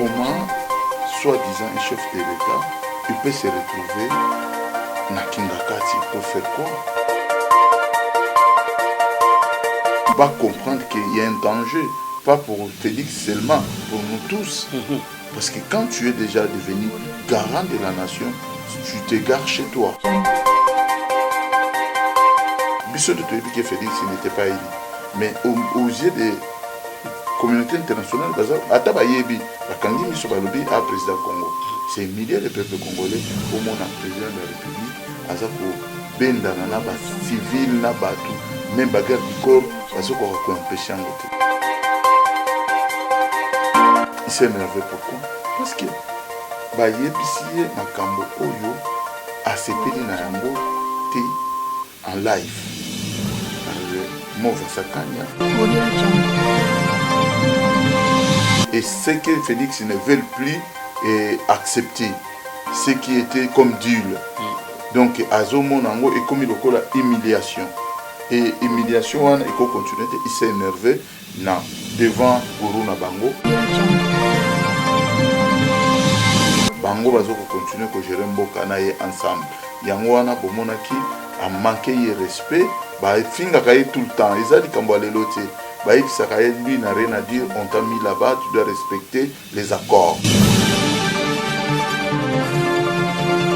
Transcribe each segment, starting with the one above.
comment, soi-disant un chef de l'État, il peut se retrouver na Kingakati pour faire quoi? On va comprendre qu'il y a un danger, pas pour Félix seulement, pour nous tous. Parce que quand tu es déjà devenu garant de la nation, tu t'égares chez toi. Bissot de Toyebi que Félix n'était pas élu. Mais aux yeux des communautés internationales, c'est milliers de peuples congolais, au monde en président de la République, civil, même bagarre du corps, parce qu'on va empêcher en côté. Il s'est énervé pourquoi? Parce que Bayebisiye Makambo Oyo a sepeli na yango te en live. Et ce que Félix ne veut plus accepter, ce qui était comme deal. Donc, Azomo Nango est comme la humiliation. Et humiliation, il continue, il s'est énervé devant Guru Nabango. Bango bazo continuer ko gérer mboka na ye ensemble. Yango wana bomonaki a manqué de respect, ba finga kay tout le temps. Ezali kambo lelo te. Ba ifisa kay lui n'a rien à dire, on t'a mis là-bas, tu dois respecter les accords.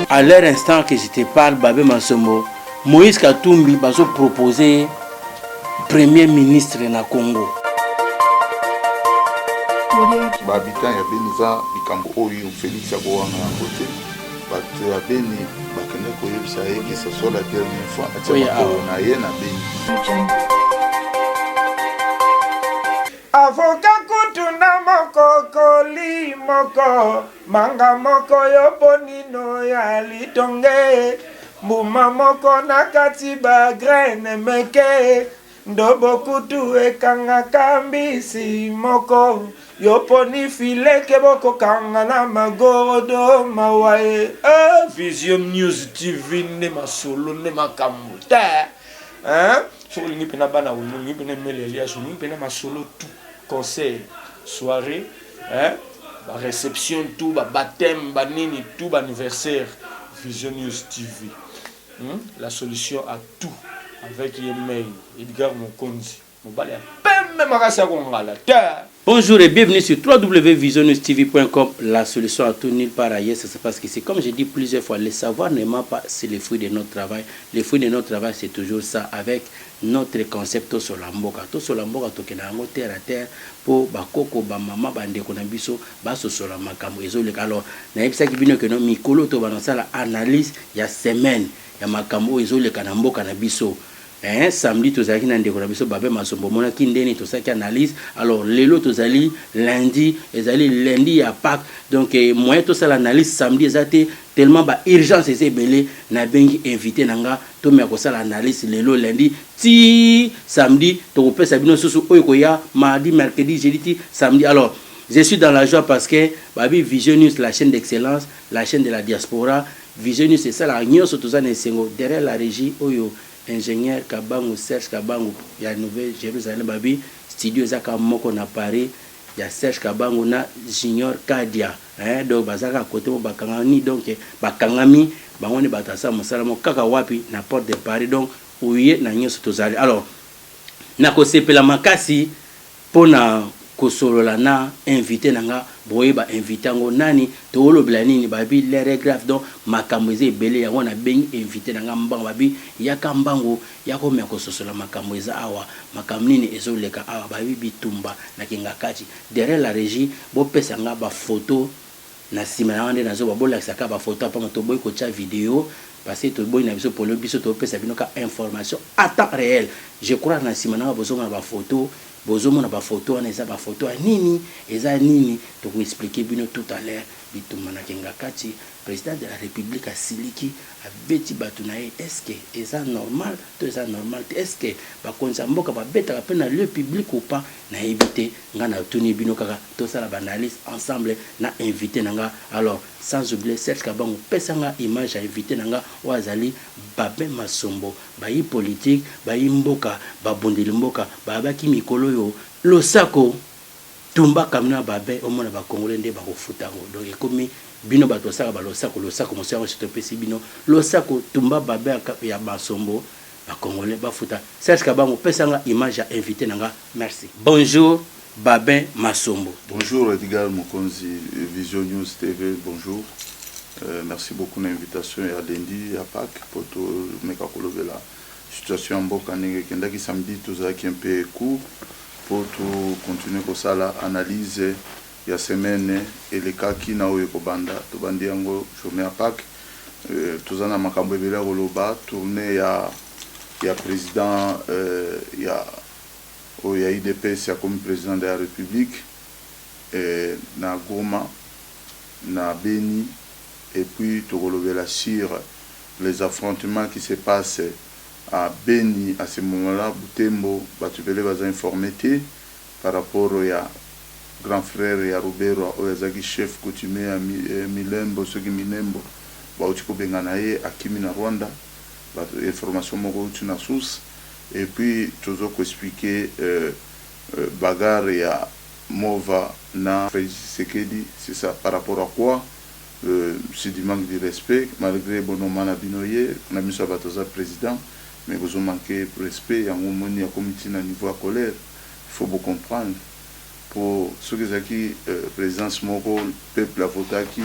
À l'heure instant que je te parle, Babé Masombo, Moïse Katumbi bazo proposer premier ministre na Congo. Babitan ya beniza bikambo oyo Félix Abouanga na côté bato ya beni bakende koyebisa ye que ce soit la dernière fois na ye na beni avoka kutuna moko koli moko manga moko yoponino ya litonge mbuma moko na kati ba graine meke ndobo kutu ekanga kambisi moko yoponi file keboko kanga na magorodo mawae Vision News TV ne masolo ne makambo ta sur lingi pena bana lingi pena melelia sur lingi pena masolo tout concert soirée ba réception tout ba baptême ba nini tout ba anniversaire Vision News TV la solution à tout avec Yemei Edgar Mokonzi mobali ya pembe makasi ya kongala ta. Bonjour et bienvenue sur www.visionnewstv.com. La solution à tout nulle part ailleurs, ça se passe qu'ici. Comme j'ai dit plusieurs fois, le savoir ne ment pas, c'est le fruit de notre travail. Le fruit de notre travail, c'est toujours ça, avec notre concept sur la mboka. Tout sur la mboka, tout terre à terre, pour bakoko, ba maman, bande konabiso, baso sur la makambo. Alors, naïbisa qui vient que non, mikolo to banasa la analyse, il y a semaine, il y a makambo, ils ont le kanambo kanabiso. Samedi tozali na ndeko na biso Babé Masombo mona kindeni tosaki analyse. Alors lelo tozali lundi ya Pâques, donc moyen to sala analyse samedi ezate tellement ba urgence ese belé na bengi invité nanga to me ko sala analyse lelo lundi ti samedi to ko pesa bino susu oyo ko ya mardi mercredi jeudi samedi. Alors je suis dans la joie parce que Babi Vision News, la chaîne d'excellence, la chaîne de la diaspora. Vision News c'est ça la nyonso tozana esengo derrière la régie oyo ingénieur Kabangu Serge Kabangu ya Nouvelle Jérusalem Babi studio zaka moko na Paris ya Serge Kabangu na Junior Kadia donc bazaka côté mo bakangani donc bakangami bangone batasa mosalamo kaka wapi na porte de Paris donc ouye na nyoso tozali. Alors na ko sepela makasi pona kosolola na invité nanga boye ba invité ngo nani to olobla nini babi les grave donc makambo eze belé yango na bengi invité nanga mbango babi yaka mbango yako me kososola makambo eza awa makambo nini ezoleka awa babi bitumba na Kingakati derrière la régie bo pesa nga ba photo na sima na wande nazo ba bola saka ba photo pa moto boy ko cha vidéo parce que to boy na biso polo biso to pesa binoka information à temps réel. Je crois na sima na bozo na ba photo bozomo na ba photo wana eza ba photo nini eza nini to ko expliquer bino tout à l'heure bitumba na Kingakati président de la République a siliki a beti batunaye est-ce que eza normal to eza normal est-ce que ba konza mboka ba beta ka pena le public ou pas na éviter ngana tuni bino kaka to sala ba analyse ensemble na invité nanga. Alors sans oublier Serge Kabangu pesanga image à invité nanga wazali Babé Masombo bayi politique bayi mboka ba bondeli mboka ba baki mikolo yo losako tumba kamina babe omona ba congolais nde ba kofuta ngo donc ekomi bino bato saka ba losako monsieur en chitopesi bino losako tumba babe ya Masombo ba congolais ba futa Serge Kabango pesanga image à invité nanga merci bonjour Babin Masombo. Bonjour Edgar Mokonzi, Vision News TV, bonjour. Merci beaucoup de l'invitation à Dendi, à Pâques, pour tout la situation en Bokanenge, qui samedi, tout ça qui est un peu court, pour tout continuer comme ça, l'analyse, il y a semaine, et les cas qui n'ont eu Kobanda, tout bandi ango, journée à Pâques, tout ça n'a pas de Roloba, tourné, il y a président, il y a IDPS comme président de la République, na Goma, na Beni, et puis sur les affrontements qui se passent à Beni à ce moment-là, Butembo, Batubele va informer par rapport au grand frère et à Robert, au chef coutumier à Milembo, ceux qui Milembo, Bautiko Benganaye, à Kimina Rwanda, information moko na source. Et puis, toujours expliquer bagarre et à Mova na Sekedi, c'est ça, par rapport à quoi c'est du manque de respect, malgré Bonomana Binoye, on a mis ça batoza président, mais vous avez manqué de respect, il y a un moment où il y a un comité à niveau à colère, il faut vous comprendre. Pour ceux qui président Smoko, le peuple a voté qui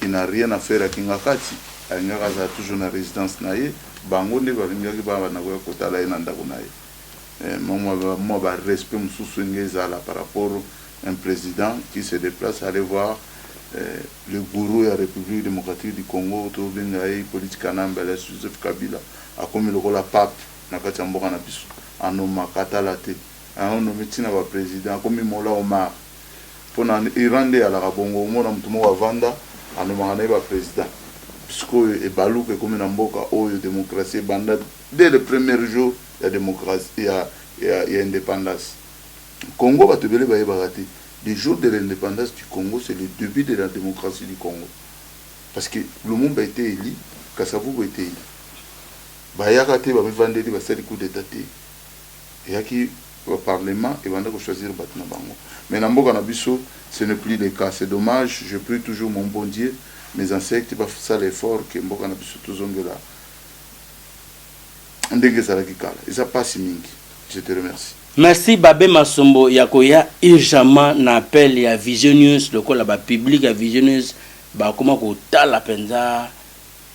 il n'a rien à faire avec Ngakati, il y a toujours une résidence naïe. Bango ne va venir na kota la ina ndako naye moi ba respect mususu ngezala par rapport à un président qui se déplace à aller voir le gourou de la République démocratique du Congo to bengaye politique anambela Joseph Kabila a comme le rôle pape na kati mboka na biso anoma katala te ono mitina ba président comme Mola Omar pona irande ala kabongo mona mtumo wa vanda anoma na ba président puisque et balou que comme n'amboka oh démocratie banda dès le premier jour la démocratie il y a indépendance Congo va te belé ba yebagati le jour de l'indépendance du Congo c'est le début de la démocratie du Congo parce que le monde a été élu Kasavubu a été élu ba yakate ba vendeli ba sali coup d'état et qui au parlement et banda ko choisir batna bango mais n'amboka na biso ce n'est plus le cas c'est dommage je prie toujours mon bon Dieu mes insectes va faire l'effort que mboka na biso tozongela ndenge zalaki kala eza pasi mingi. Je te remercie. Merci Babé Masombo yakoya urgemment na appel ya Vision News lokola ba public ya Vision News ba koma ko tala penza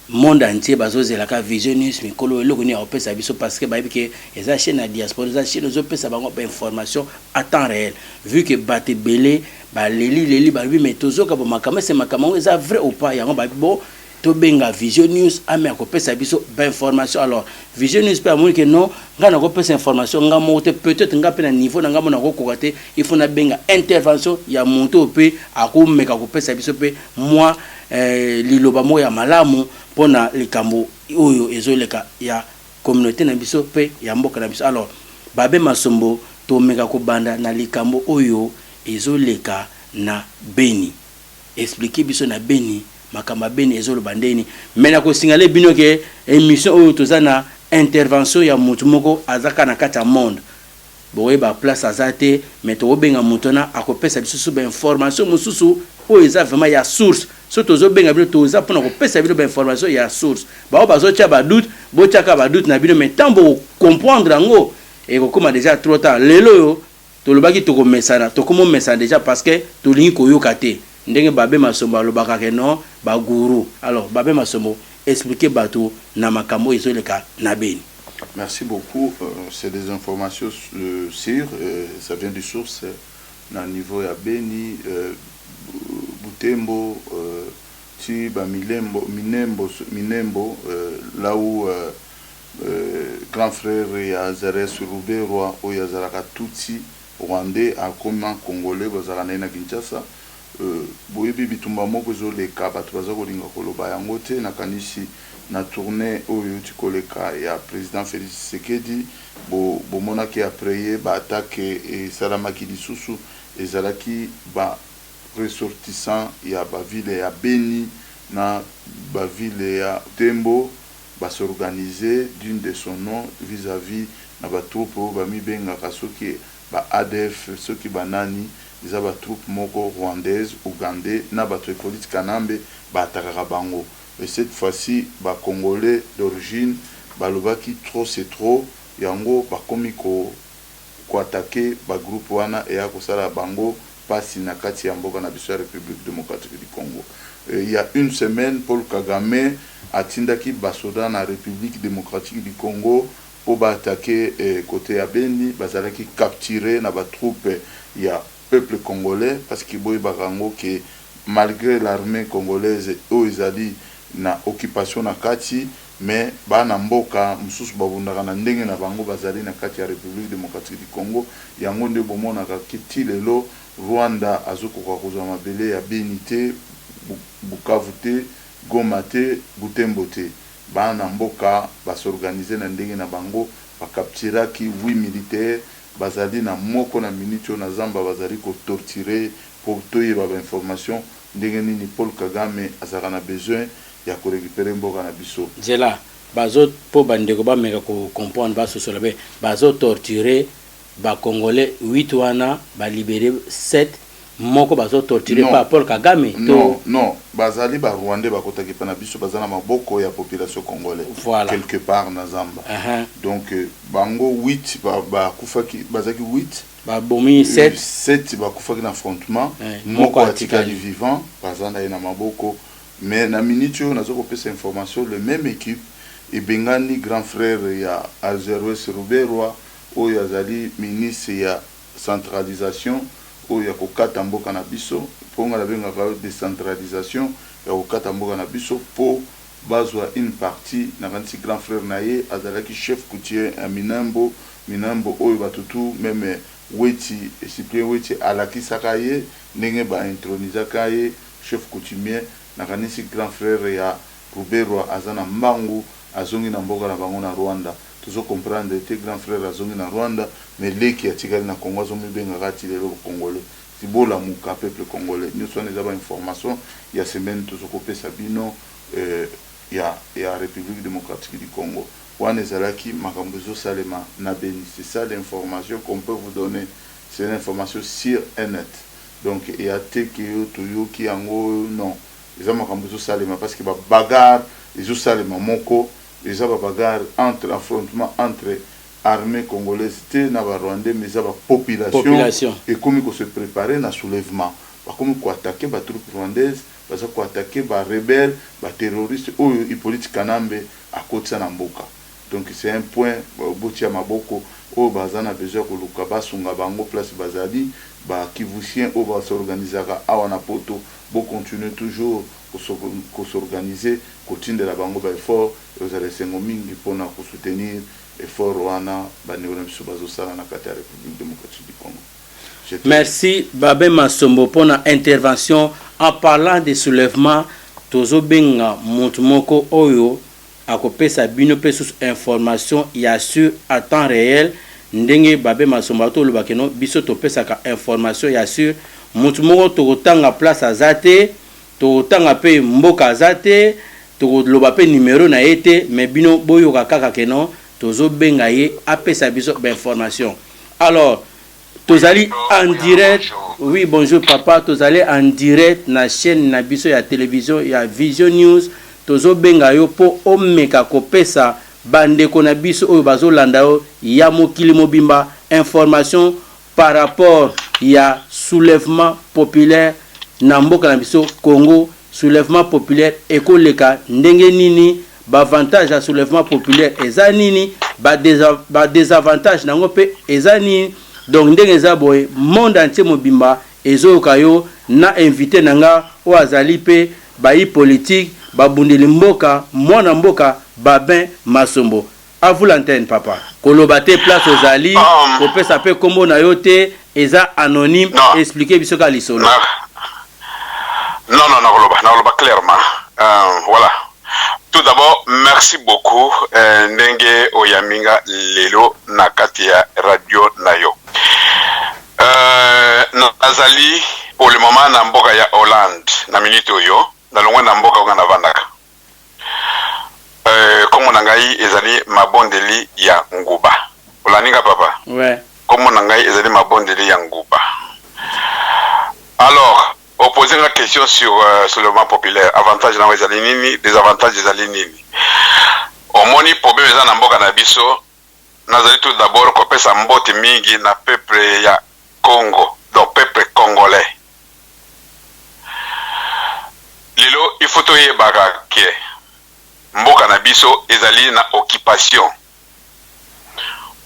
monde entier bazozela ka Vision News mikolo eloko ni opesa biso parce que ba bike eza chaîne na diaspora eza chaîne zo pesa bango ba information à temps réel vu que baté belé ba leli ba bi mais tozoka ba makama c'est makama eza vrai ou pas yango ba bo to benga Vision News ame akopesa biso ba information alors Vision News peut amoni que non nga na kopesa information nga mote peut-être nga pe na niveau na nga mona ko kokate il faut na benga intervention ya monto pe akomeka kopesa biso pe moi liloba mo ya malamu pona likambo oyo ezoleka ya communauté na biso pe ya mboka na biso alors Babé Masombo to meka ko banda na likambo oyo ezoleka na Beni expliquer biso na Beni makamba Beni ezolo bandeni mena ko singale bino ke émission oyo tozana intervention ya mutu moko azaka na kata monde boye ba place azate mais to benga mutona akopesa biso ba information mususu oyo eza vraiment ya source so tozo benga bino toza pona kopesa bino ba information ya source ba bazo tia ba doute bo tiaka ba doute na bino mais tambo comprendre ngo et kokoma déjà trop tard lelo yo tolobaki to komesana to komo mesana déjà parce que to lingi koyoka te ndenge Babé Masombo alobaka ke non ba guru alors Babé Masombo expliquer bateau na makambo ezoleka na Beni. Merci beaucoup. C'est des informations sûres. Ça vient de source na niveau ya Beni, Butembo, Tiba, Minembo, là où grand frère Yazare Surube, roi ou Yazaraka Tutsi, Rwandais, a comment Congolais, Bazarane na Kinshasa. Boyebi bitumba moko zo le kaba tubaza ko linga koloba yango te na kanisi na tournée oyo tikoleka ya président Félix Tshisekedi bo mona ki après ba attaque et salamaki lisusu ezalaki ba ressortissant ya ba ville ya Beni na ba ville ya Tembo ba s'organiser d'une de son nom vis-à-vis na ba troupe ba mi benga kasoki ba ADF soki banani eza ba troupe moko rwandaise ougandais na bato politique kanambe ba atakaka bango. Et cette fois-ci ba congolais d'origine balobaki trop c'est trop yango bakomi ko attaquer ba groupe wana et ya kosala bango pasi na kati ya mboka na biso ya République démocratique du Congo. Il y a une semaine, Paul Kagame a tindaki basoda na République démocratique du Congo pour attaquer côté à Beni, bazalaki capturer na ba troupe ya peuple congolais parce que boy barango que malgré l'armée congolaise o ezali na occupation na kati mais bana mboka mususu babundaka na ndenge na bango bazali na kati ya République démocratique du Congo yango nde bomona ka kiti lelo Rwanda azokoka kozwa mabele ya Beni te Bukavu te Goma te Butembo te bana mboka basorganize na ndenge na bango bakaptiraki 8 militaires bazali na moko na minute na zamba bazali ko torturer pour toyeba ba information ndenge nini Paul Kagame azaka na besoin ya ko récupérer mboka na biso zela bazo po bandeko ba meka ko comprendre ba sosolo be bazo torturer ba congolais 8 wana ba libérer 7 moko bazo torturer par Paul Kagame non bazali ba rwandais ba kotaki pa na biso bazana maboko ya population congolaise voilà. Quelque part na zamba donc bango 8 ba kufaki bazaki 8 ba bomi 7 ba kufaki na affrontement moko atikali vivant bazana ina maboko mais na minute on a zo kopesa information le même équipe et bengani grand frère ya Azerwes Ruberwa o yazali ministre ya centralisation o ya kokata mboka na biso ponga la benga ka décentralisation ya kokata mboka na biso po bazwa une partie na kanti grand frère naye azalaki chef coutier à Minambo o batutu même weti Cyprien weti alaki sakaye ndenge ba introniser kaye chef coutumier na kanisi grand frère ya Ruberwa azana mbangu azongi na mboka na bango na Rwanda tuzo comprendre te grand frère azongi na Rwanda mais leki atikali na Congo azomi benga kati lelo congolais tibola muka peuple congolais nous sommes déjà information il y a semaine tuzo kopesa bino ya République démocratique du Congo wana ezalaki makambo zo salema na Beni c'est ça l'information qu'on peut vous donner c'est une information sur net donc il y a te que toyo ki yango non ils ont makambo zo salema parce que ba bagarre ils ont salema moko ils ont bagarre entre affrontement entre armée congolaise te na ba rwandais mais ça ba population et comme ko se préparer na soulèvement ba comme ko attaquer ba troupes rwandaises ba ça ko attaquer ba rebelles ba terroristes ou Hippolyte Kanambe à côté na mboka donc c'est un point botia maboko o bazana besoin ko luka basunga bango place bazali ba kivusien o ba s'organisera awana poto bo continuer toujours ko s'organiser ko tindela bango ba effort auxalesengo mingi pona ko soutenir effort wana ba neona biso bazosala na kati ya République démocratique du Congo. Merci Babé Masombo pour notre intervention en parlant des soulèvements tozo benga montumoko oyo akopesa bino pe sous information ya sur à temps réel ndenge Babé Masombo to lobakeno biso to pesa ka information ya sur montumoko to tanga place azate to tanga pe mboka azate to loba pe numéro na été mais bino boyo kaka keno tozo benga ye apesa biso information. Alors tozali en direct. Oui, bonjour papa. Tozali en direct na chaîne na biso ya télévision ya Vision News. Tozo benga yo po omeka kopesa bandeko na biso oyo bazo landa yo ya mokili mobimba information par rapport ya soulèvement populaire na mboka na biso Congo. Soulèvement populaire ekoleka ndenge nini ba avantage ya soulèvement populaire eza nini ba désavantage nango pe eza nini. Donc ndenge za boy monde entier mobimba ezoka yo na invité nanga o azali pe bayi politique babundeli mboka mwana mboka Babin Masombo. À vous l'antenne papa. Koloba te place ozali ko pesa pe kombo na yo te eza anonyme expliquer biso ka lisolo. Non koloba clairement. Voilà. Tout d'abord, merci beaucoup Ndenge Oyaminga Lelo Nakatia Radio Nayo. Nazali pour le moment na mboka ya Hollande na minute oyo na longwa na mboka ngana vandaka. Comme nangai ezali mabondeli ya Nguba. Olaninga papa? Ouais. comme nangai ezali mabondeli yanguba. Alors, opposer la question sur le mouvement populaire, avantage na ezali nini, désavantage ezali nini. Omoni problème eza na mboka na biso, nazali tout d'abord kopesa mbote mingi na peuple ya Congo, donc peuple congolais. Lilo il faut toyebaka ke mboka na biso ezali na occupation.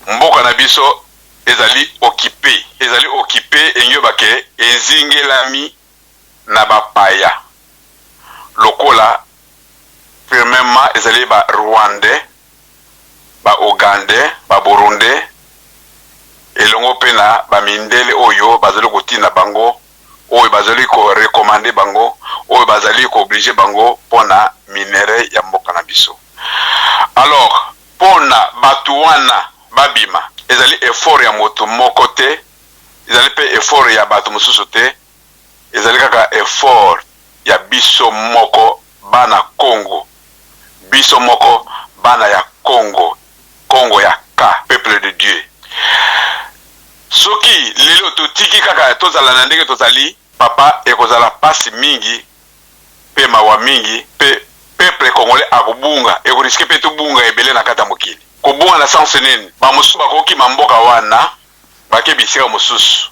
Mboka na biso ezali occupé enyobake ezingelami na bapaya. Lokola premièrement ezali ba Rwandais, ba Ougandais, ba Burundais, elongo pena ba mindele oyo bazali kotina bango, oyo bazali ko recommander bango, oyo bazali ko obliger bango pona minere ya mboka na biso. Alors pona batuwana babima ezali effort ya moto moko te, ezali pe effort ya bato mosusu te, ezali kaka effort ya biso moko bana Congo, biso moko bana ya Congo, Congo ya ka, peuple de Dieu. Soki lelo totiki kaka tozala na ndenge tozali, papa ekozala pasi mingi pe mawa mingi pe peuple congolais akobunga ekoriske pe tobunga ebele na kata mokili. Kobunga na sens nini? Ba mosusu bakoki mamboka wana bakebisika mosusu.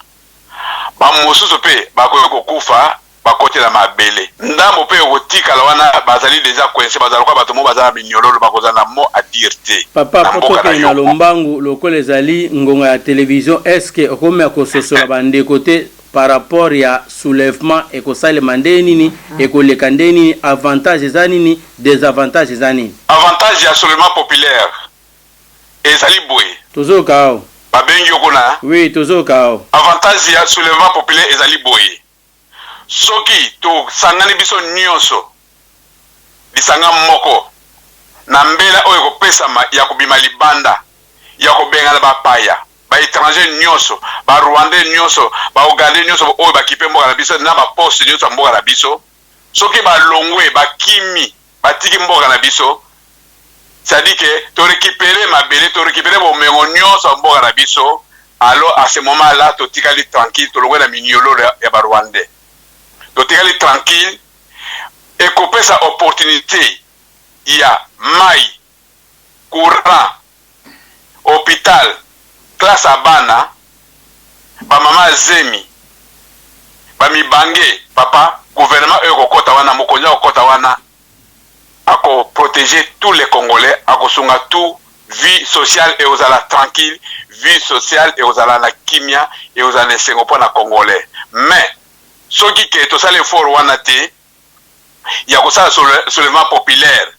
Ba mosusu pe bakoki kokufa bakote na mabele. Ndambo pe otikala wana bazali deja kwense bazali kwa bato mo bazala binyololo bakozana mo à dire te. Papa poto ke na lombangu lokola ezali ngonga ya télévision, est-ce que okomya kososola bande côté par rapport ya soulèvement et ko salema ndenini et ko lekande nini, avantage eza nini, désavantage eza nini? Avantage ya soulèvement populaire ezali boye. Tozo kao. Babengi okona? Oui, tozo kao. Avantage ya soulèvement populaire ezali boye. Soki to sangani biso nyonso lisanga moko na mbela oyo kopesama ya kobima libanda ya kobenga na bapaya ba étranger nyonso ba Rwandais nyonso ba Ougandais nyonso oyo bakipe mboka na biso na ba poste nyonso mboka na biso, soki ba longwe ba kimi batiki mboka na biso, c'est-à-dire que to récupérer mabele, to récupérer bomengo nyonso mboka na biso, alors à ce moment là to tikali tranquille to longwe na minyolo ya ba Rwandais. Totikali tranquille et couper sa opportunité. Il y a maï, courant, hôpital, classe à bana, ba maman zemi, ba mi bangé, papa, gouvernement ekokota wana, mokonja okota wana, ako protéger tous les Congolais, ako sunga tout, vie sociale et aux ala tranquille, vie sociale et aux ala na kimia et aux ala sengopo na Congolais. Mais soki ke to sale for wana te ya ko sala soulèvement populaire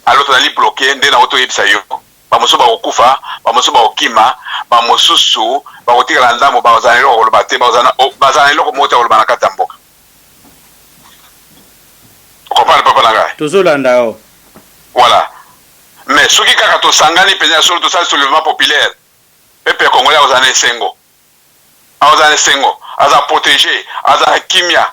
alors tozali bloqué nde na auto yebisa yo ba mosusu bakokufa ba mosusu bakokima ba mosusu bakotikala ndambo bazana eloko koloba te bazana eloko moko koloba na kati ya mboka. Comprendre papa na ngai tozolanda o. Voilà, mais soki kaka tosangani penza solo tosala soulèvement populaire pepe congolais ozana esengo aza protégé, aza kimia.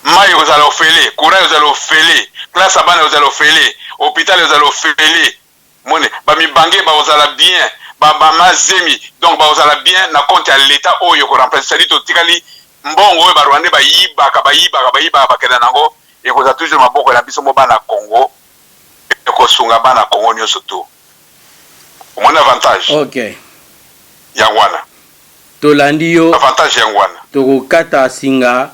Maï aux allofélés, courant aux allofélés, classe à banane aux allofélés, hôpital aux allofélés. Mone, ba mi bangé ba aux ala bien, ba mazemi, donc ba aux ala bien na compte à l'état o yoko remplacer c'est-à-dire to tikali mbongo ba Rwanda ba yiba ba kena nango et ko za toujours maboko na biso mo bana Congo et ko sunga bana Congo nyo surtout. Mon avantage. OK. Yangwana. Tolandi yo avantage yangwana tokokata singa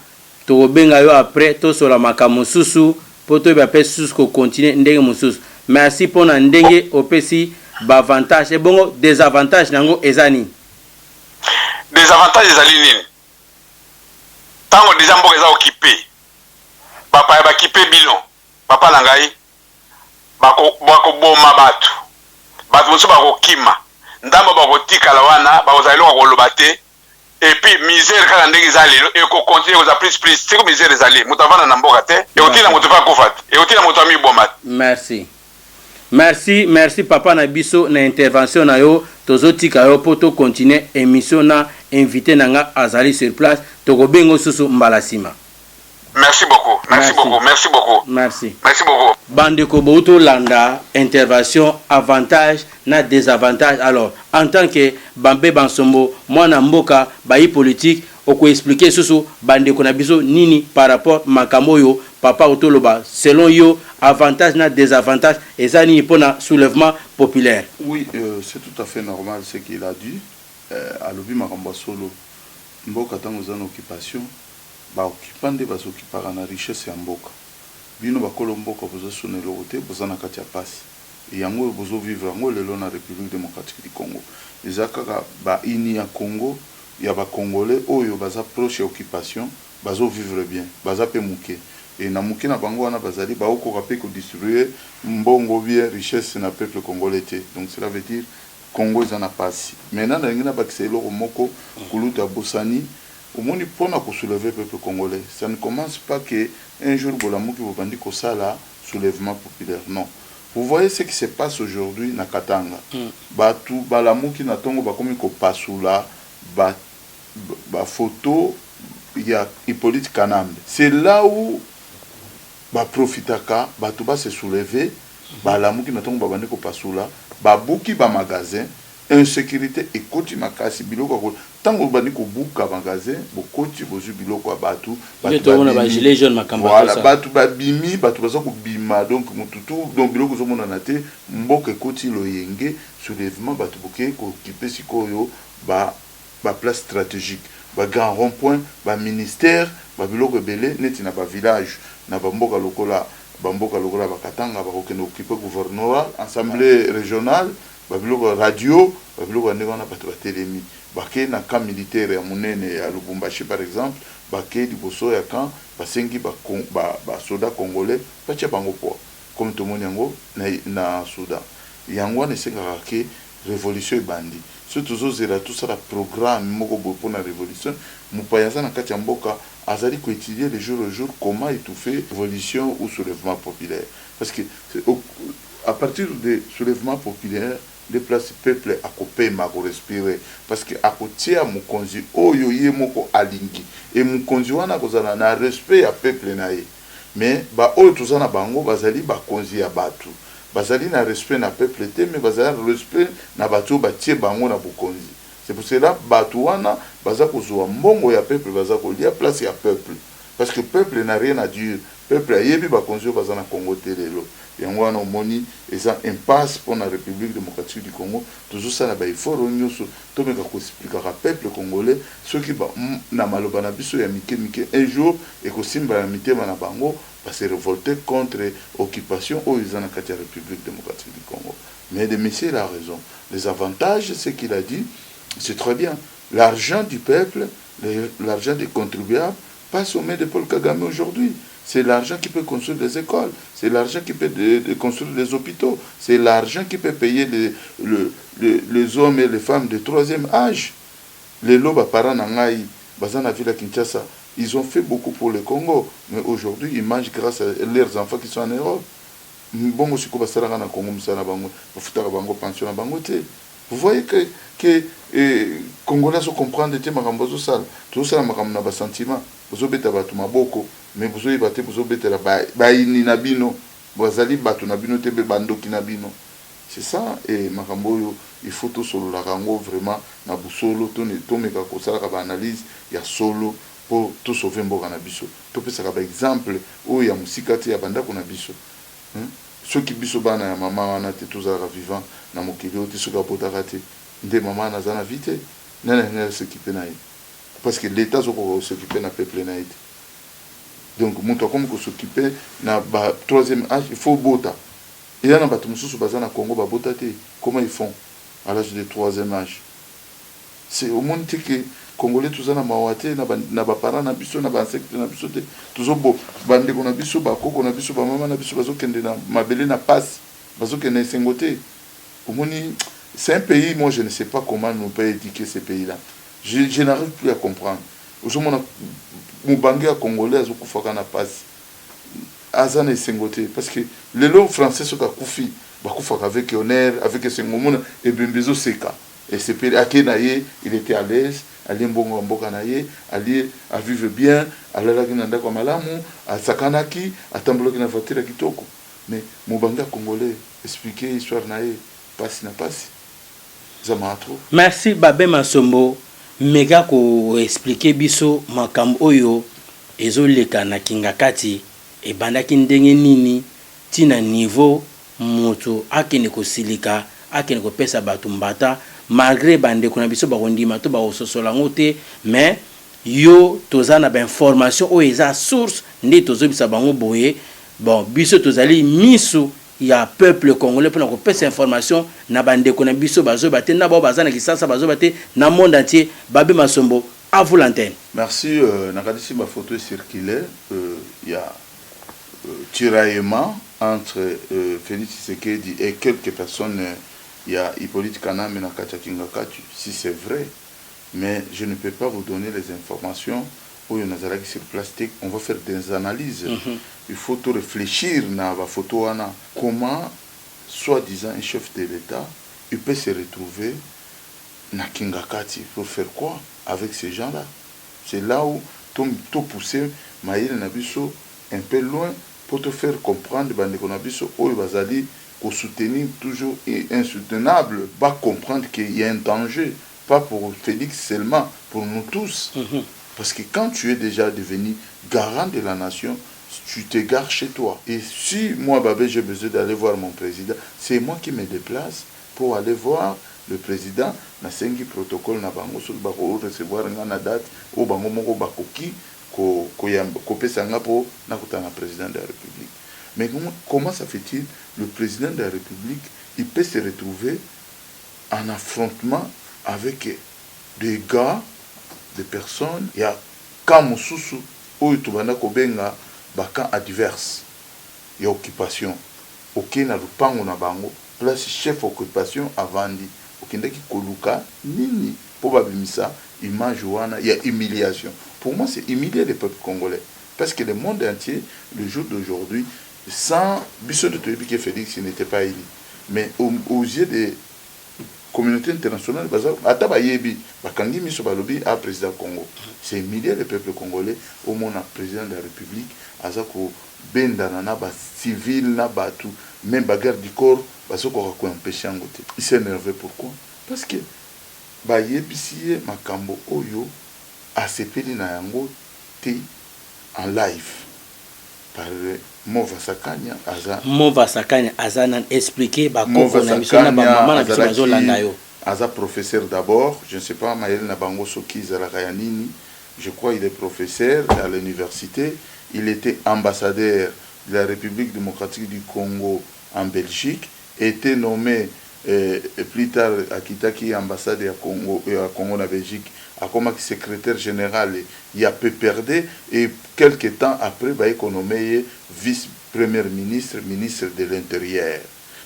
tokobenga yo après tosola makambo mosusu po toyeba pe susu kokontinue ndenge mosusu. Merci mpona ndenge opesi baavantage ebongo désavantage nango eza nini? Désavantage ezali nini? Tango deja mboka eza occupé bapaya bakipe bilon papa na ngai bakoboma bato mosusu bakokima ndambo bakotikala wana bakozala eloko koloba te et puis misère kaka ndenge eza lelo ekokontinue koza plus siko misère ezali moto avanda na mboka te ekotina moto fa kufa te ekotina moto amiboma te. Merci papa na biso na intervention na yo tozotika yo po to continuer émission na invité nanga azali sur place tokobengo susu mbala sima. Merci beaucoup. Merci beaucoup. Merci beaucoup. Merci. Merci beaucoup. Bandeko Bouto Landa, intervention, avantage, na désavantage. Alors, en tant que Bambé Bansombo, moi na mboka, bayi politique, oko expliquer sous Bandeko Nabiso nini par rapport Makamoyo, Papa Otoloba, selon yo, avantage na désavantage, et ça ni pour un soulèvement populaire. Oui, c'est tout à fait normal ce qu'il a dit. À l'obi Makambo Solo, mboka tango za occupation, ba occupant de bas occupara na richesse ya mboka. Bino bakolo mboka bozo sonelo côté boza na kati ya pasi. Et yango bozo vivre yango lelo na République démocratique du Congo. Ezaka ba ini ya Congo, ya ba Congolais oyo baza proche ya occupation, bazo vivre bien, baza pe muke. Et na muke na bango wana bazali ba okoka pe ko distribuer mbongo bien richesse na peuple congolais. Donc cela veut dire Congo est en passe. Maintenant, dans le Baxelo, Moko, Kuluta Bosani, au monde pour soulever le peuple congolais. Ça ne commence pas qu'un jour, Bolamou qui vous dit que ça là, soulèvement populaire. Non. Vous voyez ce qui se passe aujourd'hui na Katanga. Batu, Balamou qui n'attend pas comme il passe là, photo, il y a Hippolyte Kanambe. C'est là où profitaka, Batu va se soulever, Balamou qui n'attend pas comme il passe là. Babuki ba magasin insécurité et koti makasi biloko tango bani ko buka magasin bokoti bozu biloko abatu ba gilet jaune makamba voilà batu ba bimi batu baza ko bima donc mututu donc biloko zo mona naté mboka koti loyenge soulèvement batu boké ko kipe sikoyo ba place stratégique ba grand rond-point ba ministère ba biloko belé neti na ba village na ba mboka lokola Bamboka Logola Bakatanga, Bakokeno occupé gouvernorat, assemblée régionale, Babiloko radio, Babiloko Negana Batelemi, Baké na camp militaire à Mounene à Lubumbashi par exemple, Baké du Bosso ya camp, Basengi soda congolais, Pacha Bango po, comme tout le monde yango na Soudan. Yango ne senga ke révolution bandi. Surtout tout ça le programme moko pour la révolution, Mupayasa na kati mboka azali ko étudier le jour au jour comment étouffer révolution ou soulèvement populaire. Parce que à partir des soulèvements populaires, les places peuple à couper ma respirer parce que à côté à mukonzi oyo ye moko alingi et mukonzi wana kozala na respect à peuple nae. Mais ba oyo tozana bango bazali ba konzi ya batu. Bazali na respect na peuple te mais bazali na respect na batu batie bango na bukonzi. C'est pour cela batu wana baza kozwa mbongo ya peuple baza kolia place ya peuple parce que peuple n'a rien à dire. Peuple ayebi ba konzi baza na Congo telelo. Yango wana omoni eza impasse pour la République démocratique du Congo. Toujours ça na ba effort nyonso to meka ko expliquer à peuple congolais ceux qui ba na maloba na biso ya mike un jour et ko simba na mitema na bango va se révolter contre occupation aux la République démocratique du Congo. Mais le monsieur il a raison. Les avantages, ce qu'il a dit, c'est très bien. L'argent du peuple, l'argent des contribuables passe aux mains de Paul Kagame aujourd'hui. C'est l'argent qui peut construire des écoles, c'est l'argent qui peut construire des hôpitaux, c'est l'argent qui peut payer les hommes et les femmes de troisième âge. Les lobes parents n'angaï, bazana ville à Kinshasa, ils ont fait beaucoup pour le Congo, mais aujourd'hui ils mangent grâce à leurs enfants qui sont en Europe. Bon, je suis na Congo, pension vous voyez que les Congolais se comprennent que makambozo sala, tout ça makamna ba sentiment, bozo beta batu maboko, mais bozo ibate bozo beta la ba ini na bino, bozali batu na bino te be bandoki na bino. C'est ça et makamboyo il faut tout solo la rango vraiment na busolo to meka ko sala ka ba analyse ya solo pour tout sauver mboka na biso. To pesa ka ba exemple o ya musikati ya banda ko na biso. Ceux qui biso bana ya mama wana te tozala vivant na mokili ote soka potaka te nde mama na zana vite nana ngala s'occuper na ye parce que l'état zoko s'occuper na peuple na ye. Donc muto comme ko s'occuper na ba troisième âge il faut bota et là na batu mususu bazana Congo ba bota te comment ils font à l'âge de troisième âge. C'est au monde que Congolais tous na mawate na ba parents na biso na ba ancêtre na biso te tuzobo bande ko na biso ba koko na biso ba mama na biso bazokende na mabele na passe bazokende sengote. C'est un pays, moi je ne sais pas comment nous peut éduquer ces pays-là. Je n'arrive plus à comprendre. Aujourd'hui, mon banquier congolais a kufaka na passe azana sengote parce que les langues françaises sont kufi ba kufaka avec honneur avec sengomona et bembezo seka et c'est pays akenaye il était à l'aise alie mbongo mboka na ye, alie à vivre bien, alalaki na ndako malamu, asakanaki, atambolaki na voiture kitoko. Mais mobanga congolais expliquer histoire na ye, passe na passe. Merci Babé Masombo. Mega ko expliquer biso makambo oyo ezoleka na kingakati e bandaki ndenge nini tina niveau moto akene ko silika akene ko pesa batu mbata malgré bande ko na biso ba kondima to ba ososola ngote mais yo tozana ba information o eza source ndi tozobisa bango boye bon biso tozali misu ya peuple congolais pour nous passer information na bande ko na biso bazo baté na ba bazana kisasa bazo baté na monde entier. Babé Masombo, à vous l'antenne. Merci. Nakadisi ma photo circulaire, il y a tiraillement entre Félix Tshisekedi et quelques personnes. Il y a Hippolyte Kanam et Nakacha Kingakatu, si c'est vrai, mais je ne peux pas vous donner les informations. Où on a sur place, on va faire des analyses. Il faut tout réfléchir na la photo comment, soi-disant, un chef de l'État, il peut se retrouver na Kingakati pour faire quoi avec ces gens-là. C'est là où tout pousser Maïl Nabiso un peu loin pour te faire comprendre que Nabiso où il va aller pour soutenir toujours et insoutenable, pas comprendre qu'il y a un danger, pas pour Félix seulement, pour nous tous. Parce que quand tu es déjà devenu garant de la nation, tu t'égares chez toi. Et si moi, Babé, j'ai besoin d'aller voir mon président, c'est moi qui me déplace pour aller voir le président. Na sengi protocole na bango sur bako recevoir na date au bango moko bakoki ko pesanga po na kutana président de la République. Mais comment ça fait-il le président de la République, il peut se retrouver en affrontement avec des gars, des personnes, il y a Kamususu, où tu vas kobenga bakan adverse, il y a occupation. Ok, na lupango na bango, place chef occupation avandi. Ok, ndaki koluka nini, probablement image wana, il y a humiliation. Pour moi, c'est humilier le peuple congolais. Parce que le monde entier, le jour d'aujourd'hui, sans Bissot de Toyebi Félix, il n'était pas élu. Mais aux yeux des communauté internationale, président Congo. C'est humilier le peuple congolais au monde président de la République, Azako Bendanana, civil, Nabatu, même bagarre du corps, Bazoko empêché en côté. Il s'est énervé pourquoi? Parce que Bayebisie Makambo Oyo a sepeli na yango te en live par Mova Sakanya Aza expliqué Mova Sakanya Aza professeur d'abord, je ne sais pas Maël Nabango Soki Zalakayanini, je crois il est professeur à l'université, il était ambassadeur de la République démocratique du Congo en Belgique, était nommé plus tard à Kitaki ambassade à Congo en Belgique, à comme secrétaire général, il a peu perdu et quelques temps après, il a nommé vice-premier ministre, ministre de l'Intérieur.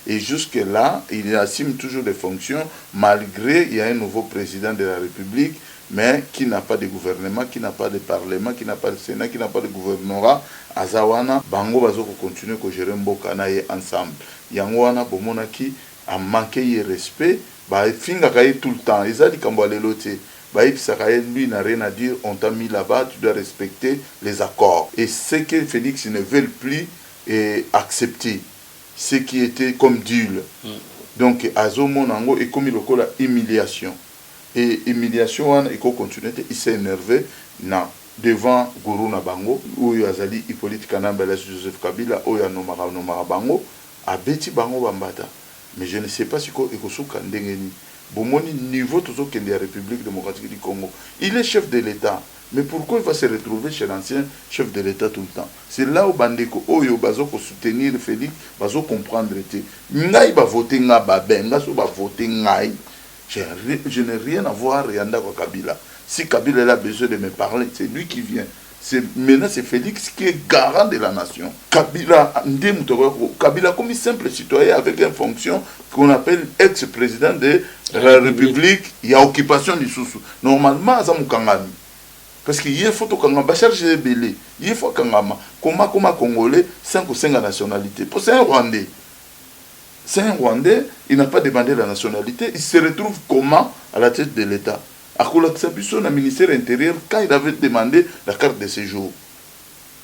Et jusque-là, il assume toujours des fonctions, malgré il y a un nouveau président de la République, mais qui n'a pas de gouvernement, qui n'a pas de parlement, qui n'a pas de Sénat, qui n'a pas de gouvernorat. Azawana, Bango Bazoko continue que gérer Mboka ensemble. Yangwana, Bomonaki, a manqué de respect, bah, finga tout le temps. Ils ont dit qu'on va aller l'autre. Lui n'a rien à dire, on t'a mis là-bas, tu dois respecter les accords. Et ce que Félix ne veut plus accepter, ce qui était comme deal. Donc, Azomo Nango est comme la humiliation. Et humiliation, il continue, il s'est énervé devant Gourou Nabango, où il y a Hippolyte Kanam, Joseph Kabila, où il y a Nomara Bango, à Beti Bango Bambata. Mais je ne sais pas si il y a Bomoni niveau tout ce de la République démocratique du Congo. Il est chef de l'État. Mais pourquoi il va se retrouver chez l'ancien chef de l'État tout le temps? C'est là où Bandeko Oyo Bazo pour soutenir Félix, Bazo comprendre. Ngai va voter nga baben, nga so va voter ngai. Je n'ai rien à voir Yanda Kabila. Si Kabila a besoin de me parler, c'est lui qui vient. Maintenant, c'est Félix qui est garant de la nation. Kabila comme simple citoyen avec une fonction qu'on appelle ex-président de la République, il y a occupation du sous. Normalement, parce qu'il faut que charge de belé, il faut que comment Congolais, 5 ou 5 nationalités. Pour c'est un Rwandais. C'est un Rwandais, il n'a pas demandé la nationalité, il se retrouve comment à la tête de l'État. akolakisa biso na ministère intérieur quand il avait demandé la carte de séjour.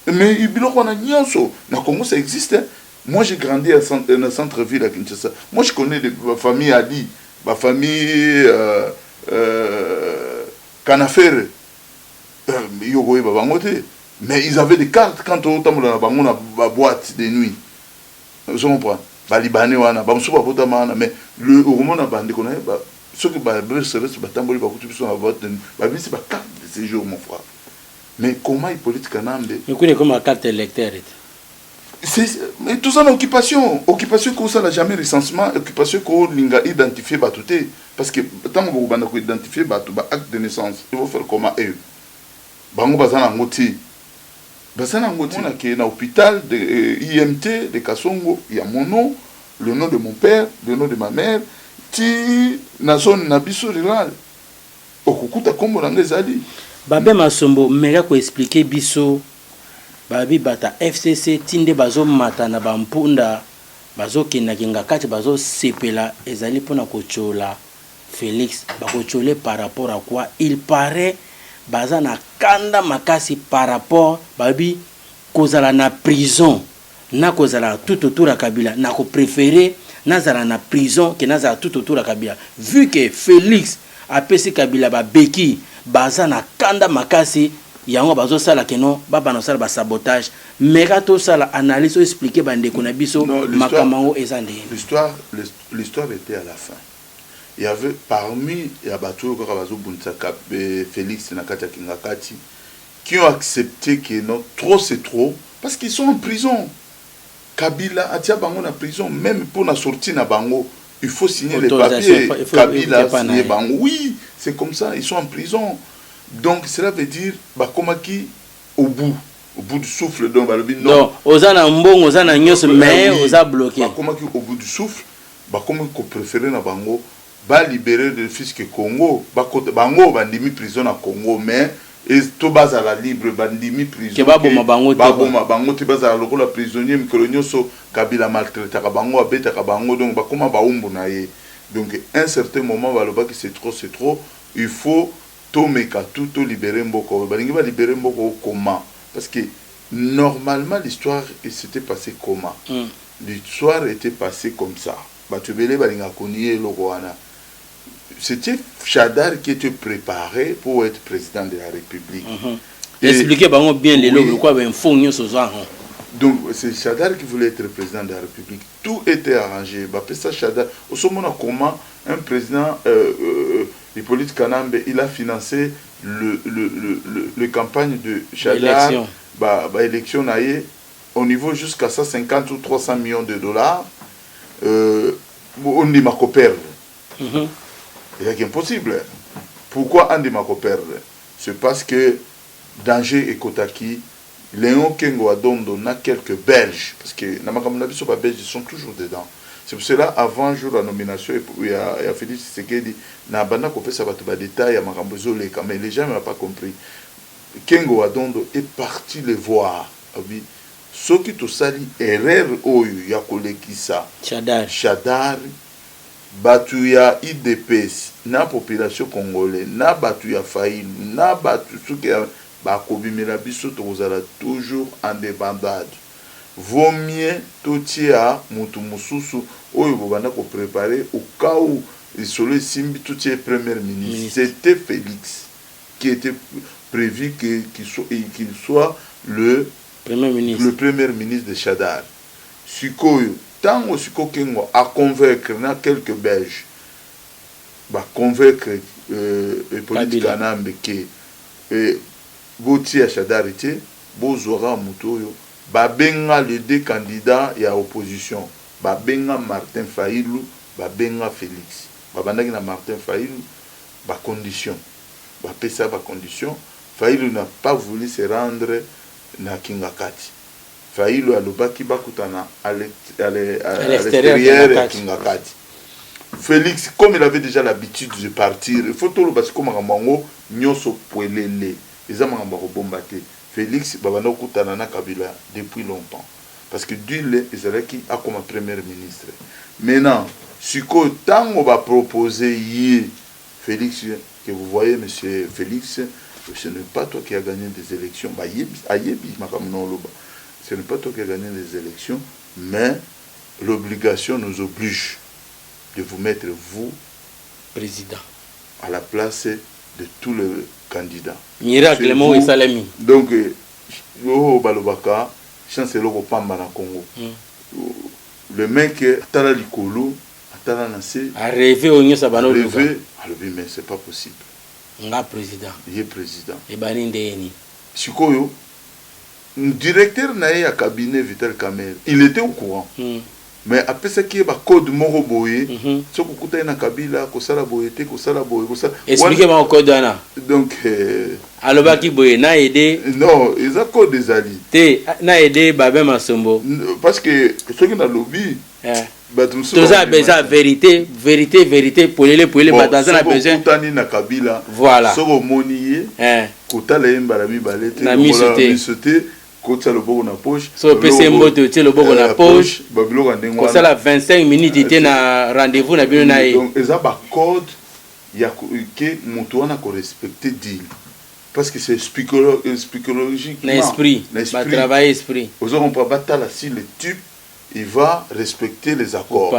Mais biloko na nyonso na Congo ça existe. Hein. Moi j'ai grandi à centre-ville à Kinshasa. Moi je connais ma famille Ali, ma famille Kanafere. Yogoye babangote. Mais ils avaient des cartes quand on était dans la boîte de nuit. Vous comprenez? Les Libanais, mais le roman a bandé qu'on a ceux qui c'est la carte de séjour, mon frère. Mais comment il politique Kanambe? Mais comment la carte électeur? Mais tout ça en occupation. Occupation qu'on ça n'a jamais recensement. Occupation qu'on a identifié batouté. Parce que tant qu'on a identifié acte de naissance, il faut faire comment eux. Bango bazana ngoti. Bazana ngoti na qui est dans l'hôpital de IMT de Kasongo, il y a mon nom, le nom de mon père, le nom de ma mère, ti na zone na biso rural. Okukuta kombo na ngezali. Babe Masombo mega ko expliquer biso babi bata FCC tinde bazo mata na bampunda bazo kinga kati bazo sepela ezali pona kochola Félix bakochole par rapport à quoi il paraît baza na kanda makasi par rapport babi kozala na prison na kozala tout autour à Kabila na ko préférer nazala na prison que nazala tout autour à Kabila vu que Félix a pesi Kabila ba beki baza na kanda makasi yango bazo sala keno baba na sala ba sabotage mega to sala analyse expliquer bande ko na biso makamango ezande. L'histoire était à la fin. Il y avait parmi Yabatou Karabazo Buntsaka Félix Nakata Kingakati qui ont accepté que non, trop c'est trop, parce qu'ils sont en prison. Kabila atia bango na prison, même pour la sortie na bango, il faut signer les papiers. Kabila signer bango. Oui, c'est comme ça, ils sont en prison. Donc cela veut dire bah comment qui au bout du souffle donc bah le non. Non, osana mbongo osana nyos mais osa bloqué. Bah comment qui au bout du souffle, bah comment qu'on préférait na bango ba libérer le fils que Congo, ba bango bandimi prison na Congo mais et tout bas à la libre bandimi prison. Que ba boma bango te bas à la prisonnier mikolonyoso Kabila maltraité ka bango abeta ka bango donc ba comment ba umbu na ye. Donc à un certain moment va le bas que c'est trop, il faut tout meka tout libérer mboko. Ba va libérer mboko comment? Parce que normalement l'histoire s'était passée comment? L'histoire était passée comme ça. Ba tubele ba linga koniye lokoana. C'était Chadar qui était préparé pour être président de la République. Expliquez bien les lois, quoi, ben fond ce soir. Donc c'est Chadar qui voulait être président de la République. Tout était arrangé. Bah ça Chadar. Au sommet comment un président Hippolyte Kanambe, il a financé le campagne de Chadar. Élection naïe au niveau jusqu'à 150 ou 300 millions de dollars. On dit ma copère. C'est impossible. Pourquoi on dit ma copère? C'est parce que Danger et Kotaki, Léon Kengo Adondo, n'a quelques Belges, parce que les Belges sont toujours dedans. C'est pour cela, avant jour de la nomination, il y a Félix Tshisekedi, n'a pas fait ça détail, mais les gens n'ont pas compris. Kengo Adondo est parti les voir. Ce qui tout sali, erreur, il y a ça. Chadar. Batuya IDPS, na population congolaise, na batuya faïl, na batu souke bakobi melabiso tozala toujours en débandade. Vaut mieux totia mutu mususu oyo bobanda ko préparer au cas où il solo simbi totia premier ministre. C'était Félix qui était prévu qu'il soit le premier ministre de Chadar. Sikoyo tant aussi Kengo à convaincre quelques Belges, convaincre Hippolyte Kanambe que Boti à Chadarité, Bozora Mutoyo, Babenga les deux candidats et à opposition, Babenga Martin Faïlou, Babenga Félix, Babandaki na Martin Faïlou, condition, Pesa condition, Faïlou n'a pas voulu se rendre na Kingakati. Faïlo alobaki bakutana à l'extérieur de Kingakati. Félix, comme il avait déjà l'habitude de partir, il faut tout le basi comme Ramango, nyoso poelele, les amambaro bombaté. Félix, babana kutana na Kabila depuis longtemps. Parce que Dule Ezalaki a comme premier ministre. Maintenant, si tant on va proposer Félix, que vous voyez, M. Félix, ce n'est pas toi qui as gagné des élections. Ce n'est pas toi qui as gagné des élections, mais l'obligation nous oblige de vous mettre, vous, président, à la place de tous les candidats. Miracle, et Salami. Donc, au Balobaka, chancelier au Pamba na Congo. Le mec, Atala Likolo, Atala Nassé, a rêvé au Nyo Sabano Luka. Mais c'est pas possible. Nga président. Il est président. Et Banindéni. Sikoyo, directeur naïe à cabinet Vital Kamer, il était au courant. Mais après ça qui est le code moro boye, ce que vous avez na Kabila, kosala boye te, kosala boye, kosala. Expliquez-moi le code d'Anna. Donc, alors qui boye na aidé. non, ils ont code des alliés. Te na aidé Babé Masombo. Parce que ceux qui ont lobby. Tout ça a besoin de vérité, pour les batailles, on a besoin. Voilà. Ce qu'on monier, kota la embarami balete, na misote. Kota le bogo na poche. So PC mbote tu le bogo na poche. Comme ça la 25 minutes était na rendez-vous na bino na e. Donc eza ba code ya que moto na ko respecter deal. Parce que c'est psychologique. Na esprit, ba travail esprit. Aux on peut battre là si le type il va respecter les accords.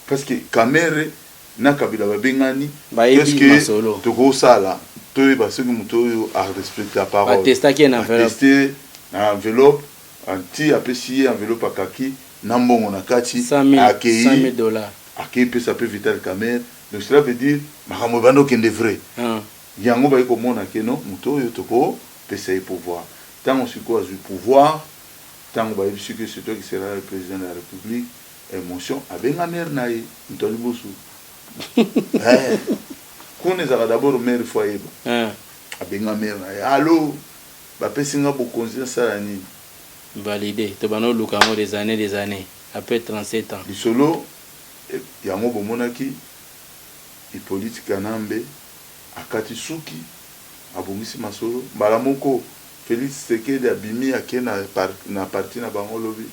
Parce que Kamere na kabila babengani parce que toko sala to ba ce que moto a respecter la parole. Ba tester qui en enveloppe. Na enveloppe anti apesi enveloppe akaki na mbongo na kati $100,000 akei pesa pe Vital Kamer. Donc cela veut dire makambo bando kende vrai yango ba ko mona ke no moto yo toko pesa pouvoir tant on siko azu pouvoir tant ba yebi que c'est toi qui sera le président de la République émotion abenga mer naï ntoli bosu kone za d'abord mer fois yeba abenga mer naï allô bapesinga bokonzi sala nini validé to bano lukango des années après 37 ans lisolo yango bomonaki Hippolyte Kanambe akati suki abongisi masolo mbala moko Félix Tshisekedi abimi ake na parti na bango lobi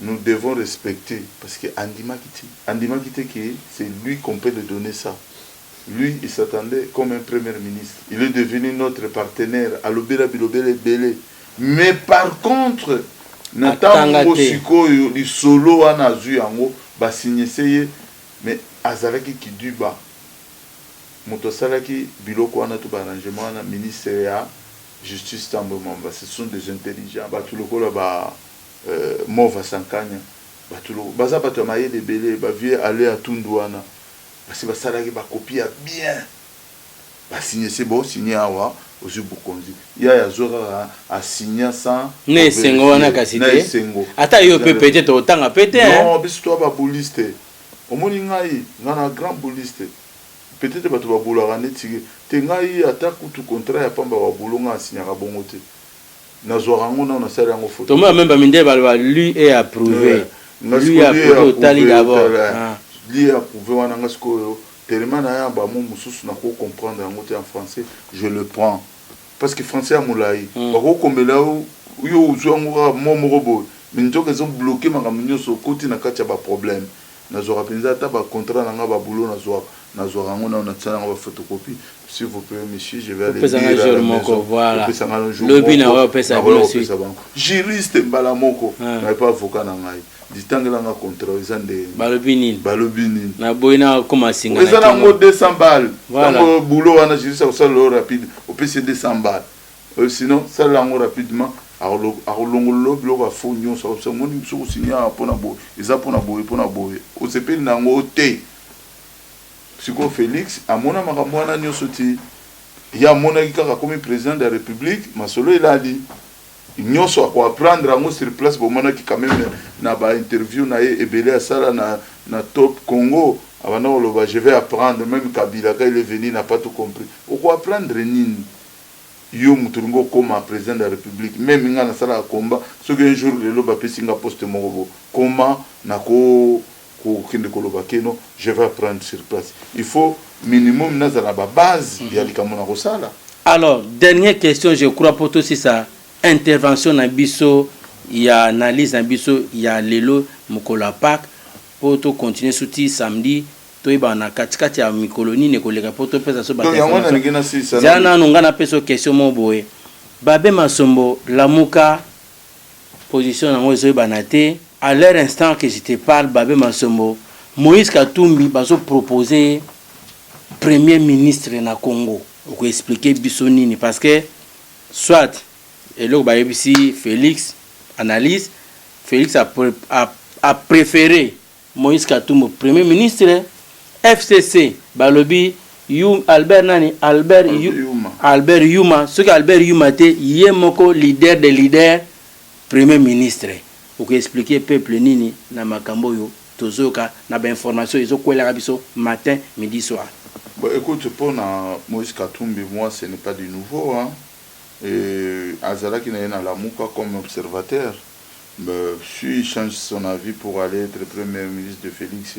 nous devons respecter parce que Andima Kiti qui c'est lui qu'on peut lui donner ça. Lui, il s'attendait comme un premier ministre. Il est devenu notre partenaire. Alobela Bilobele Bele. Mais par contre, Natango Sikoyo, le solo en azu yango, ba signé seye, mais azalaki ki duba. Motosalaki biloko wana to ba arrangement na ministère ya justice tambo mamba. Ce sont des intelligents. Ba tout le kola ba mova sankanya. Ba tout le baza ba to maye de Bele, ba vie aller à Tundouana. Parce que ça a copie bien. Signé c'est bon, signé à wa aux Bukonzi. Il y a Zora à signer sans. Ne sengo wana kasite. Ata yo peut peut-être autant à péter. Non, bis toi ba bouliste. Au moni ngai, ngana grand bouliste. Peut-être ba to ba boulora netiki. Te ngai ata kutu contrat ya pamba wa boulonga signer ka bongote. Na zora ngona na sala ngo photo. Thomas même ba minde ba lui est approuvé. Lui a approuvé au tali d'abord. Lui a approuvé wana ngasko tellement na ya ba mo mususu na ko comprendre ngote en français, je le prends parce que français a moulai ba ko kombela yo uzwango mo morobo minto kezo bloquer makamnyo so koti na kacha ba problème na zo rapenza ta ba contrat na nga ba boulot na zo rango na tsana ba photocopie s'il vous plaît monsieur je vais aller lire voilà lobby na wa pesa bien sûr juriste mbala moko na pas avocat na ngai ditangela nga contrat ezande balobini na boina comme singa na ezana ngo 200 balles voilà boulot wana juriste ça le rapide au PC 200 balles sinon ça lango rapidement arolongolo biloko fo nyonso ça moni biso ko signer pona bo eza pona boye o sepeli nango te siko Félix amona makambo wana nyonso ti ya mona kaka comme président de la République masolo il a dit nyonso ko apprendre ango sur place bo mona ki quand même na ba interview na ebele sala na Top Congo avant oloba je vais apprendre même Kabila quand il est venu n'a pas tout compris o ko apprendre nini yo muturingo comme président de la République même nga na sala combat ce que un jour le loba pesinga poste moko comment na ko kende koloba keno je vais apprendre sur place il faut minimum na za ba base ya likamona ko sala. Alors dernière question je crois pour toi c'est ça intervention na biso il y a analyse na biso il y a lelo mokola pak pour to continuer souti samedi toyeba na katikati ya mikoloni ne koleka po to pesa so ba donc yango na ngena si ça jana no ngana peso question mo boye Babé Masombo Lamuka position nango ezoyeba na te à l'heure instant que je te parle Babé Masombo Moïse Katumbi bazo proposer premier ministre na Congo pour expliquer biso nini parce que soit et là ba ici Félix analyse Félix a préféré Moïse Katumbi premier ministre FCC balobi Albert Nani Albert Yuma ce que Albert Yuma te yemoko leader des leaders premier ministre pour expliquer peuple nini na makambo yo tozoka na ba information ezokwela biso matin midi soir. Bon, écoute, pour Moïse Katumbi, moi ce n'est pas du nouveau hein. Et Azala qui n'est dans la Mouka comme observateur, si il change son avis pour aller être premier ministre de Félix,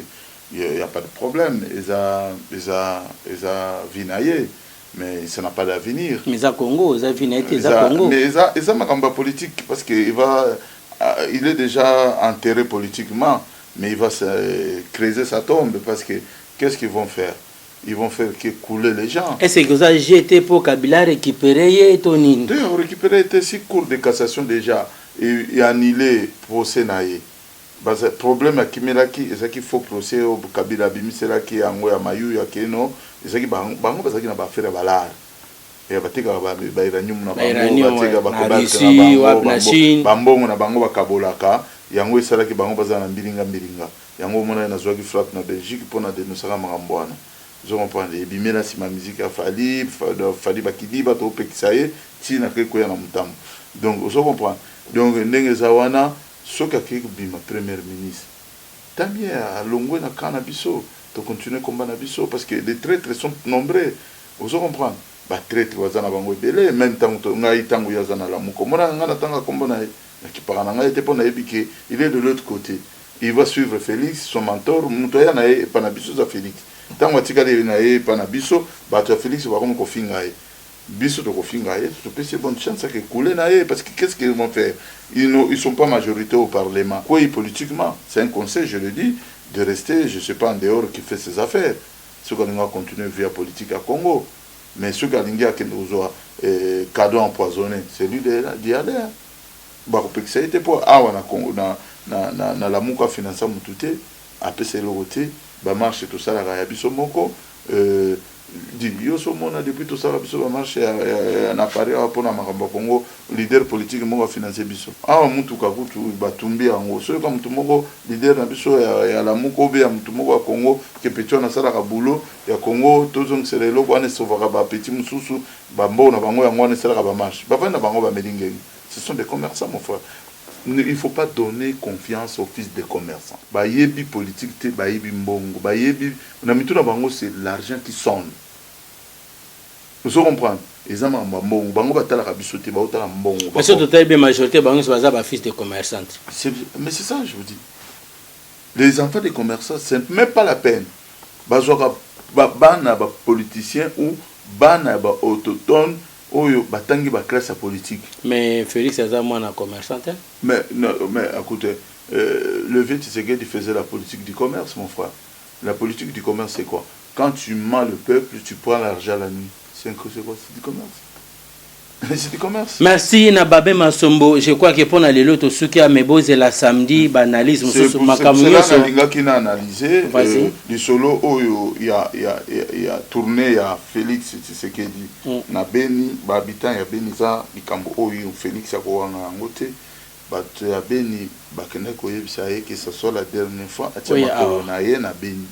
il n'y a pas de problème. Ils ont vinaillé, mais ça n'a pas d'avenir. Mais ça Congo, ça vinaillé, ça Congo. Mais ils ont un combat politique parce qu'il il est déjà enterré politiquement, mais il va creuser sa tombe parce que qu'est-ce qu'ils vont faire? Ils vont faire que couler les gens. Est-ce que ça a jeté pour Kabila récupérer et Tonine? Récupérer ces cours de cassation déjà et annuler procès naïe. Le problème c'est qu'il faut procès au Kabila bimisela qui a ngoya mayu ya keno, c'est qui bango parce qu'il n'a pas fait la balade. Et bateka ba iranium na bango bateka ba kobala na bango bambongo na bango bakabolaka yango esala ki bango bazana mbilinga yango mona na zwaki frappe na Belgique pour na dénoncer makambo wana. Je comprends les bimela si ma musique a fali bakidi bato pekisaye ti na ke koya na mutambo. Donc je comprends. Donc ndenge zawana soka ke bima premier ministre. Tamie à longwe na kana biso to continuer combat na biso parce que les traîtres sont nombreux. Je comprends. Ba traître wazana bango belé même temps to ngai tango yazana la muko. Mona ngana tanga combat na ki parana ngai te pona ebike il est de l'autre côté. Il va suivre Félix son mentor mutoya na e pana biso za Félix. Tant que tu as pana biso, bato Félix va comme kofinga biso to kofinga tu peux c'est bonne chance que couler na parce que qu'est-ce qu'ils vont faire? Ils sont pas majorité au parlement. Quoi politiquement, c'est un conseil, je le dis, de rester, je sais pas en dehors qui fait ses affaires. Ceux qui vont continuer via politique à Congo, mais ceux qui ont cadeau empoisonné, c'est lui d'y aller. Bah ça a été pour na Congo na la muka financer mutute, après c'est le côté ba marche tout ça la ya biso moko di yo so mona depuis tout ça la biso ba marche na Paris pour na makambo Congo leader politique moko financer biso mutu ka kutu batumbi yango so comme mutu moko leader na biso ya la moko be ya mutu moko ya Congo ke petio na sala ka boulot ya Congo tozong c'est le ko ane sovaka ba petit mususu ba mbona bango yango ane sala ka ba marche ba na bango ba melinge. Ce sont des commerçants mon frère. Il ne faut pas donner confiance aux fils des commerçants. Bayebi politique te bayebi mbongo, bayebi na mitu na bango c'est l'argent qui sonne. Vous comprenez? Les amants mbongo, bango batala kabiso te ba otala mbongo. Mais surtout taille bien majorité bango c'est pas fils des commerçants. Mais c'est ça je vous dis. Les enfants des commerçants c'est même pas la peine. Bazoka bana ba politiciens ou bana ba autochtone oyo batangi ba classe politique. Mais Félix est un commerçant. Mais écoutez, le vieux Tshisekedi faisait la politique du commerce, mon frère. La politique du commerce, c'est quoi? Quand tu mens le peuple, tu prends l'argent la nuit. C'est quoi? C'est du commerce. C'est du commerce. Merci Babé Masombo. Je crois que pour les lots, ceux qui a mes beaux et la samedi, banalise. C'est pour cela qu'il a analysé. Du solo, il y a tourné, il y a Félix Tshisekedi. Na Beni, habitant, il y a Beni, ça, Félix a ngote. Il y a Beni, que ce soit la dernière fois, il y a na Beni.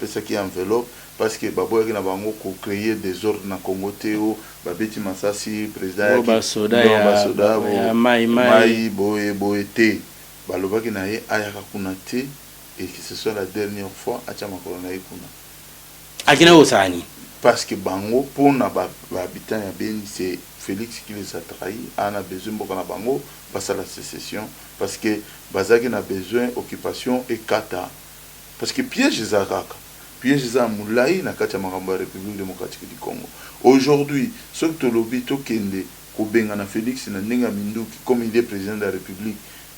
Ça qui enveloppe. Parce que babo na bango ko créer des ordres na Congo teo babeti masasi président basoda mai boete balobaki na ye ayaka kuna te et que ce soit la dernière fois acha makolo na kuna akina osani parce que bango pona ba habitant ya Beni c'est Félix qui les a trahis ana besoin boka na bango passer la sécession parce que bazaki na besoin occupation et kata parce que piège zakaka piège za moulaï na kati ya makambo ya République démocratique du Congo. Aujourd'hui, ce que lobby to kende ko benga na Félix na ndenge minduki comme il est président de la République,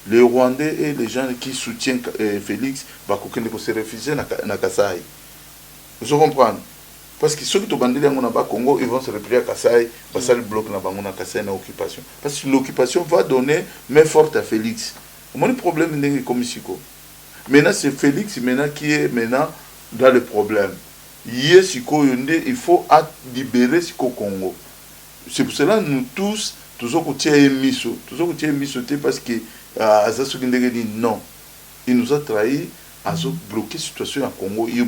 les Rwandais et les gens qui soutiennent Félix va ko kende ko se refuser na Kasai. Vous comprenez? Parce que ceux qui ont bandé au Congo, ils vont se replier à Kassai, parce que le bloc n'a pas Kassai dans l'occupation. Parce que l'occupation va donner main forte à Félix. Mon problème n'est comme ici. Maintenant, c'est Félix maintenant qui est maintenant dans le problème. Il faut libérer ce Congo. C'est pour cela que nous tous miso parce que non, il nous a trahi, a bloqué la situation en Congo, il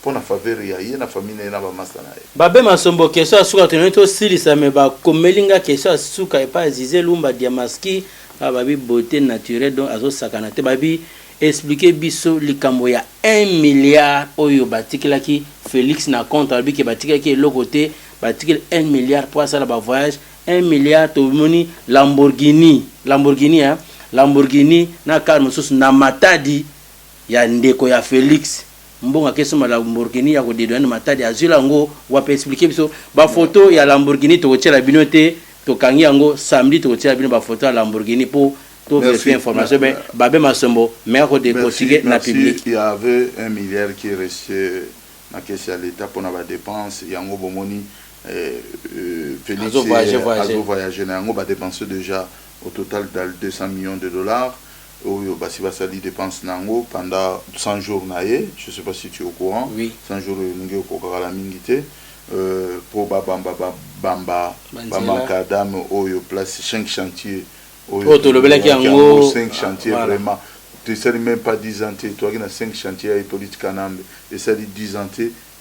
pour la faveur de la famille na ba masana. Babe masombo question asuka toneto silisa me ba komelinga question asuka pas Zize Lumba Diamaski babi beauté naturelle donc azo sakana te babi expliquer biso likambo ya 1 milliard oyo batikilaki Félix na compte babi ke batikaki le côté batikil 1 milliard pour ça la voyage 1 milliard to moni Lamborghini hein Lamborghini na car mususu na matadi ya ndeko ya Félix mbonga keso ma Lamborghini ya ko dedouane matadi azula ngo wa pe expliquer biso ba photo ya Lamborghini to tshela binote to kangi yango samedi to tshela bino ba photo ya Lamborghini pour to vérifier information mais babe masombo mais ko décortiquer na public. Il y avait 1 milliard qui est resté na caisse à l'état pour na ba dépenses yango bomoni Félix a voyagé yango ba dépenser déjà au total de 200 millions de dollars. Basi Basali dépense nango pendant 100 jours naé, je sais pas si tu es au courant. Oui. 100 jours nunge au kokala mingité pour bamba kadam oyo place 5 chantiers oyo to le belaki yango 5 chantiers vraiment. Tu sais même pas 10 ans toi qui na 5 chantiers et politique kanambe et ça dit 10 ans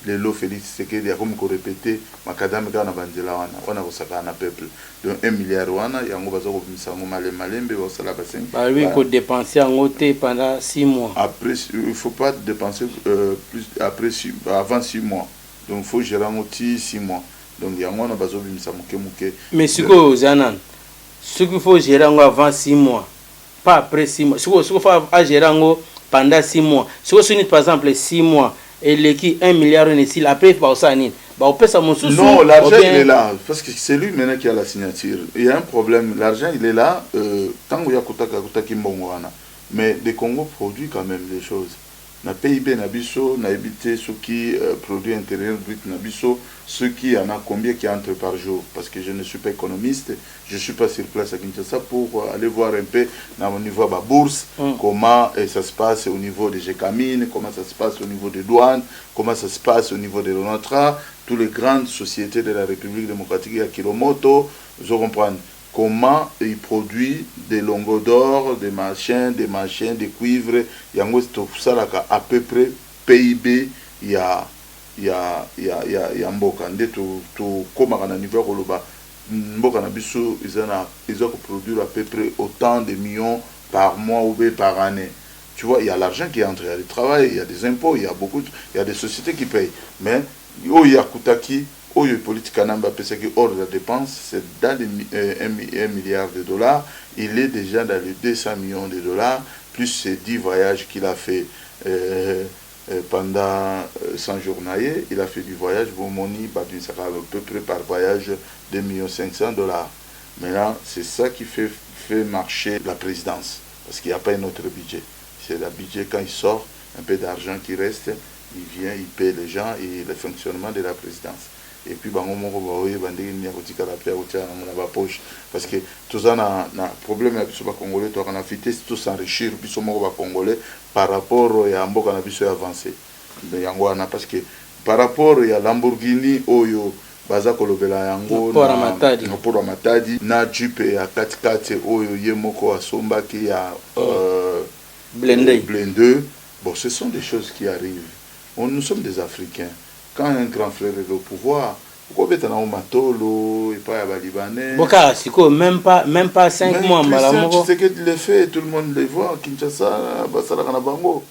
les lots Félix c'est que il a comme répété makadam kana banzela wana ona kosaka na peuple donc 1 milliard wana yango bazo ko bimisa ngo malembe ba sala ba 5 ba lui ko dépenser en côté pendant 6 mois après il faut pas dépenser plus après avant 6 mois donc faut gérer en 6 mois donc yango na bazo bimisa muke mais siko zanan ce qu'il faut gérer avant 6 mois pas après 6 mois siko faut gérer pendant 6 mois siko sunit par exemple 6 mois et l'équipe 1 milliard ici après par ça ni on peut ça mon sous non l'argent il est là parce que c'est lui maintenant qui a la signature il y a un problème l'argent il est là tango ya kutaka kimbongo wana mais le Congo produit quand même les choses na PIB na biso na habité ceux qui produit intérieur brut na biso ceux qui en a combien qui entrent par jour parce que je ne suis pas économiste je suis pas sur place à Kinshasa pour aller voir un peu au niveau de la bourse comment ça se passe au niveau des GECAMINE comment ça se passe au niveau des douanes comment ça se passe au niveau de l'ONATRA toutes les grandes sociétés de la République démocratique à Kilomoto je comprends comment il produit des lingots d'or, des machins, des cuivres, il y a à peu près PIB, il y a mboka to comme à niveau koloba mboka na biso ils ont produit à peu près autant de millions par mois ou par année. Tu vois, il y a l'argent qui entre, il y a du travail, il y a des impôts, il y a des sociétés qui payent. Mais il y a Koutaki oyo politique kanamba pesa qui hors de la dépense c'est dans les 1 milliard de dollars il est déjà dans les 200 millions de dollars plus ces 10 voyages qu'il a fait pendant 100 jours naïe il a fait du voyage Bomoni à peu près par voyage 2 500 000 $. Maintenant c'est ça qui fait marcher la présidence parce qu'il n'y a pas un autre budget c'est le budget quand il sort un peu d'argent qui reste il vient il paie les gens et le fonctionnement de la présidence. Et puis bango moko baoye bandeki ni akotika la pia kotia na ba poche parce que toza na problème ya biso ba congolais to kana fité tout s'enrichir biso moko ba congolais par rapport ya mboka na biso avancé mais yango na parce que par rapport ya Lamborghini oyo baza kolobela yango na matadi na Jeep ya 4x4 oyo ye moko asomba ki ya blindé bon ce sont des choses qui arrivent nous sommes des Africains. Quand un grand frère est au pouvoir, pourquoi tu as un matolo et pas un Libanais? Boka, même pas 5 mois. Tu sais que tu le fais, tout le monde le voit. Kinshasa, Basala Kanabango.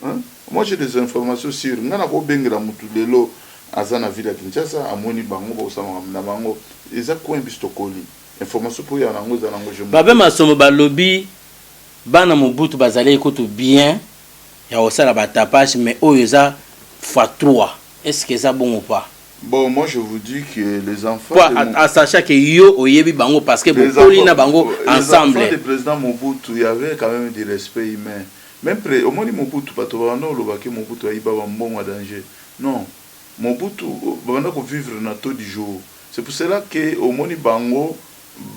Moi j'ai des informations sur. Nous avons bengra mutulelo azana ville à Kinshasa, amoni bango bosama na bango. Eza ko mbistokoli. Information pour ya nango za nango je. Babe masomo ba lobby bana mobutu bazali ko tout bien. Ya osala ba tapage mais oyoza x3. Est-ce que ça bon ou pas? Bon, moi je vous dis que les enfants... À sachant que yo oyebi bango parce que beaucoup na bango ensemble. Les enfants du président Mobutu, il y avait quand même du respect humain. Même au moins Mobutu, pas tout le monde, le Mobutu a eu un bon danger. Non, Mobutu banda ko vivre na taux du jour. C'est pour cela que au moni bango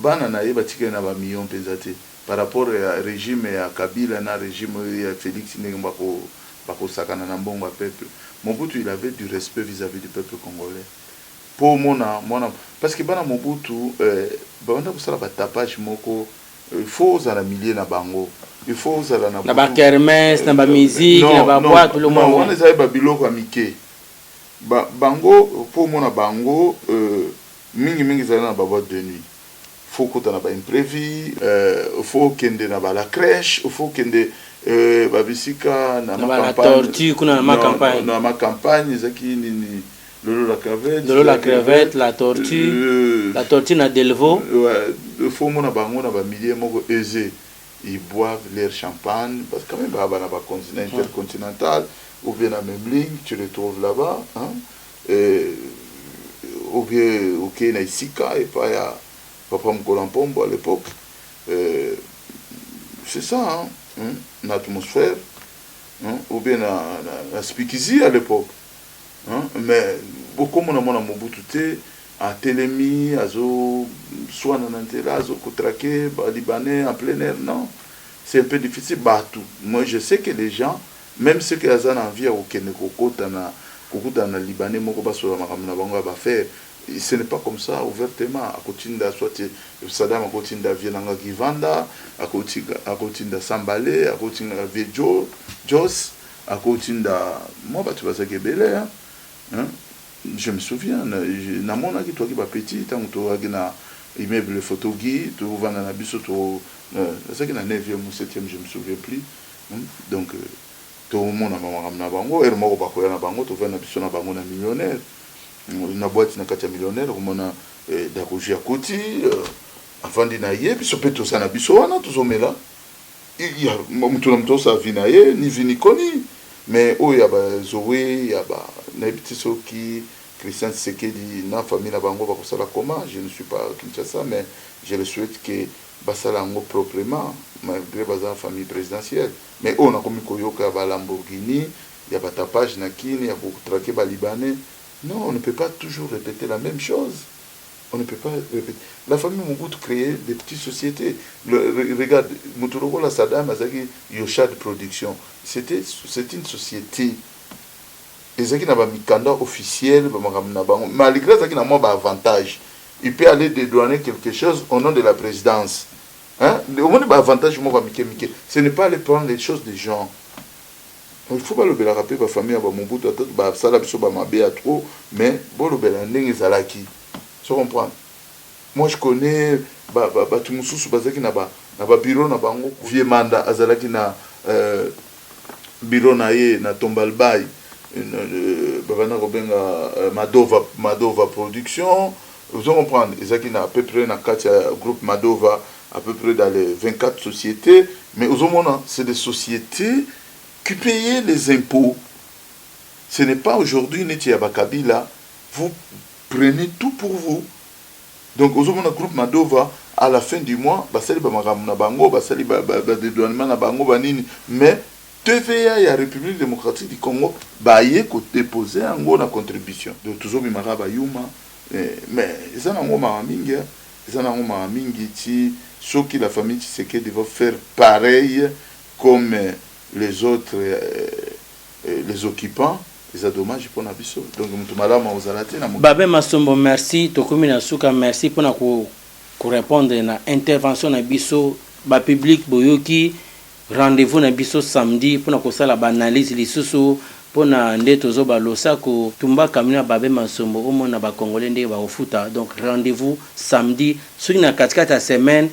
bana na ye batika na ba millions pesate par rapport à régime ya Kabila na régime ya Félix Ndenge bako sakana na mbongo peuple. Mobutu il avait du respect vis-à-vis du peuple congolais. Pour mona parce que bana Mobutu banda ko sala ba tapage moko il faut za la millier na bango. Il faut za na ba kermesse na ba musique na ba boîte le monde. On les a ba biloko amike. Bango pour mona bango mingi za na ba boîte de nuit. Faut qu'on a pas imprévu, faut qu'il y ait la crèche, faut qu'il y ait babisika na ma tortue kuna na ma campagne. Na ma campagne zaki ni la crevette, la tortue na Delvaux. Ouais, faut mon bango na ba milliers moko aisé. Ils boivent leur champagne parce que quand même ba na ba continent intercontinental ou bien la même ligne, tu le trouves là-bas, hein. Ou bien OK na isika et pas ya Papa Mkolampombo à l'époque, c'est ça, hein, l'atmosphère, hein, ou bien la speakeasy à l'époque. Hein, mais beaucoup de gens ont Mobutu à Télémi, à soit dans l'intérêt, à Kotrake, Libanais en plein air, non. C'est un peu difficile, tout. Moi je sais que les gens, même ceux qui ont envie au Kenekoko, dans le Libanais, va faire. Ce n'est pas comme ça ouvertement. À côté de soit Saddam, à côté de Vienanga Givanda, à côté de Sambalé, à côté de Jos, à côté de moi, tu vas dire belé. Je me souviens, na mona qui toi qui va petit, tant que tu as na immeuble photo guide, tu vas dans la biso, c'est que na 9e ou 7e, je me souviens plus. Donc tout le monde a bango, et le mot bakoya na bango, tu vas na biso na bango na millionnaire. Na boîte na katia millionnaire komona dakoji akoti avant dinaye biso peto sana biso wana tozomela ya mutu na mto sa vinaye ni vini koni mais o ya ba Zoé ya ba na bitiso ki Christian Sekedi na famille na bango ba kosala comment je ne suis pas Kinshasa mais je le souhaite que basala ngo proprement malgré baza famille présidentielle mais on a komi koyoka ba Lamborghini ya ba tapage na kini ya ko traquer ba Libanais. Non, on ne peut pas toujours répéter la même chose. On ne peut pas répéter. La famille Mobutu créait des petites sociétés. Regarde, Moutouroko la Saddam Azaki Yosha de production. C'est une société. Et ça qui n'a pas mis candidat officiel, malgré ça qui n'a pas avantage. Il peut aller dédouaner quelque chose au nom de la présidence. Hein? Au moins, avantage, ce n'est pas aller prendre les choses des gens. Il faut pas le rappeler la famille à Mobutu ça la biso ba mabe trop mais bon le ndenge zalaki tu comprends. Moi je connais tu mususu bazaki na ba bureau na bango vieux manda azalaki na bureau na ye na Tombalbay bana robenga Madova production vous comprenez ezaki na à peu près na katia groupe Madova à peu près dans les 24 sociétés mais aux hommes c'est des sociétés qui payaient les impôts. Ce n'est pas aujourd'hui, Kabila, vous prenez tout pour vous. Donc, au groupe Madova, à la fin du mois, mais TVA et la République démocratique du Congo, baye ko déposer en gros la contribution. Donc, toujours Mimaraba Yuma, mais ils en ont mingi, ceux qui la famille Tshisekedi doivent faire pareil comme les autres, les occupants, les dommages pour Nabiso. Donc, nous avons Babé Masombo, merci. Tokumi Nasuka, merci pour répondre à l'intervention Nabiso. Ba public Boyoki, rendez-vous Nabiso samedi pour la analyse l'issoussou pour na ndetozo ba losako tumba kamina Babé Masombo au monde ba congolais ndé ba ofuta. Donc rendez-vous samedi sur une 4 semaine.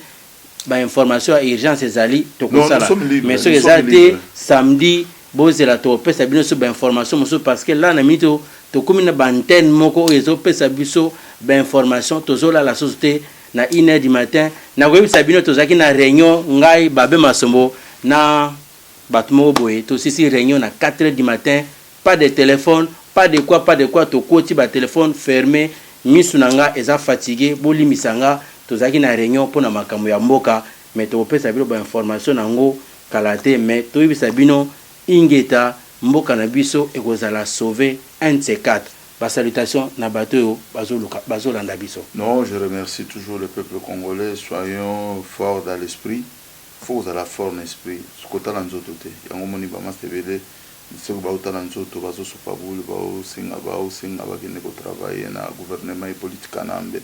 Ba information à urgence ezali tokosala mais ce ezali samedi bozela to pesa biso ba information moso parce que là na mito to komina ba antenne moko ezo pesa biso ba information tozola la société na 1h du matin na ko bisa bino tozaki na réunion ngai Babé Masombo na batmo boye to sisi réunion na 4h du matin pas de téléphone pas de quoi to koti ba téléphone fermé misunanga eza fatigué bolimisanga tozaki na réunion pour na makambo ya mboka mais to pesa bilo ba information nango kalate mais to bisa bino ingeta mboka na biso ekozala sauver un de ces 4 salutation na bato bazo landa biso. Non, je remercie toujours le peuple congolais. Soyons forts dans l'esprit. Faut à la force d'esprit. Ce côté là nous autres, yango moni ba mastebele. C'est que bauta na nzoto bazo supabule bao singa bakende ko travailler na gouvernement et politique kanambe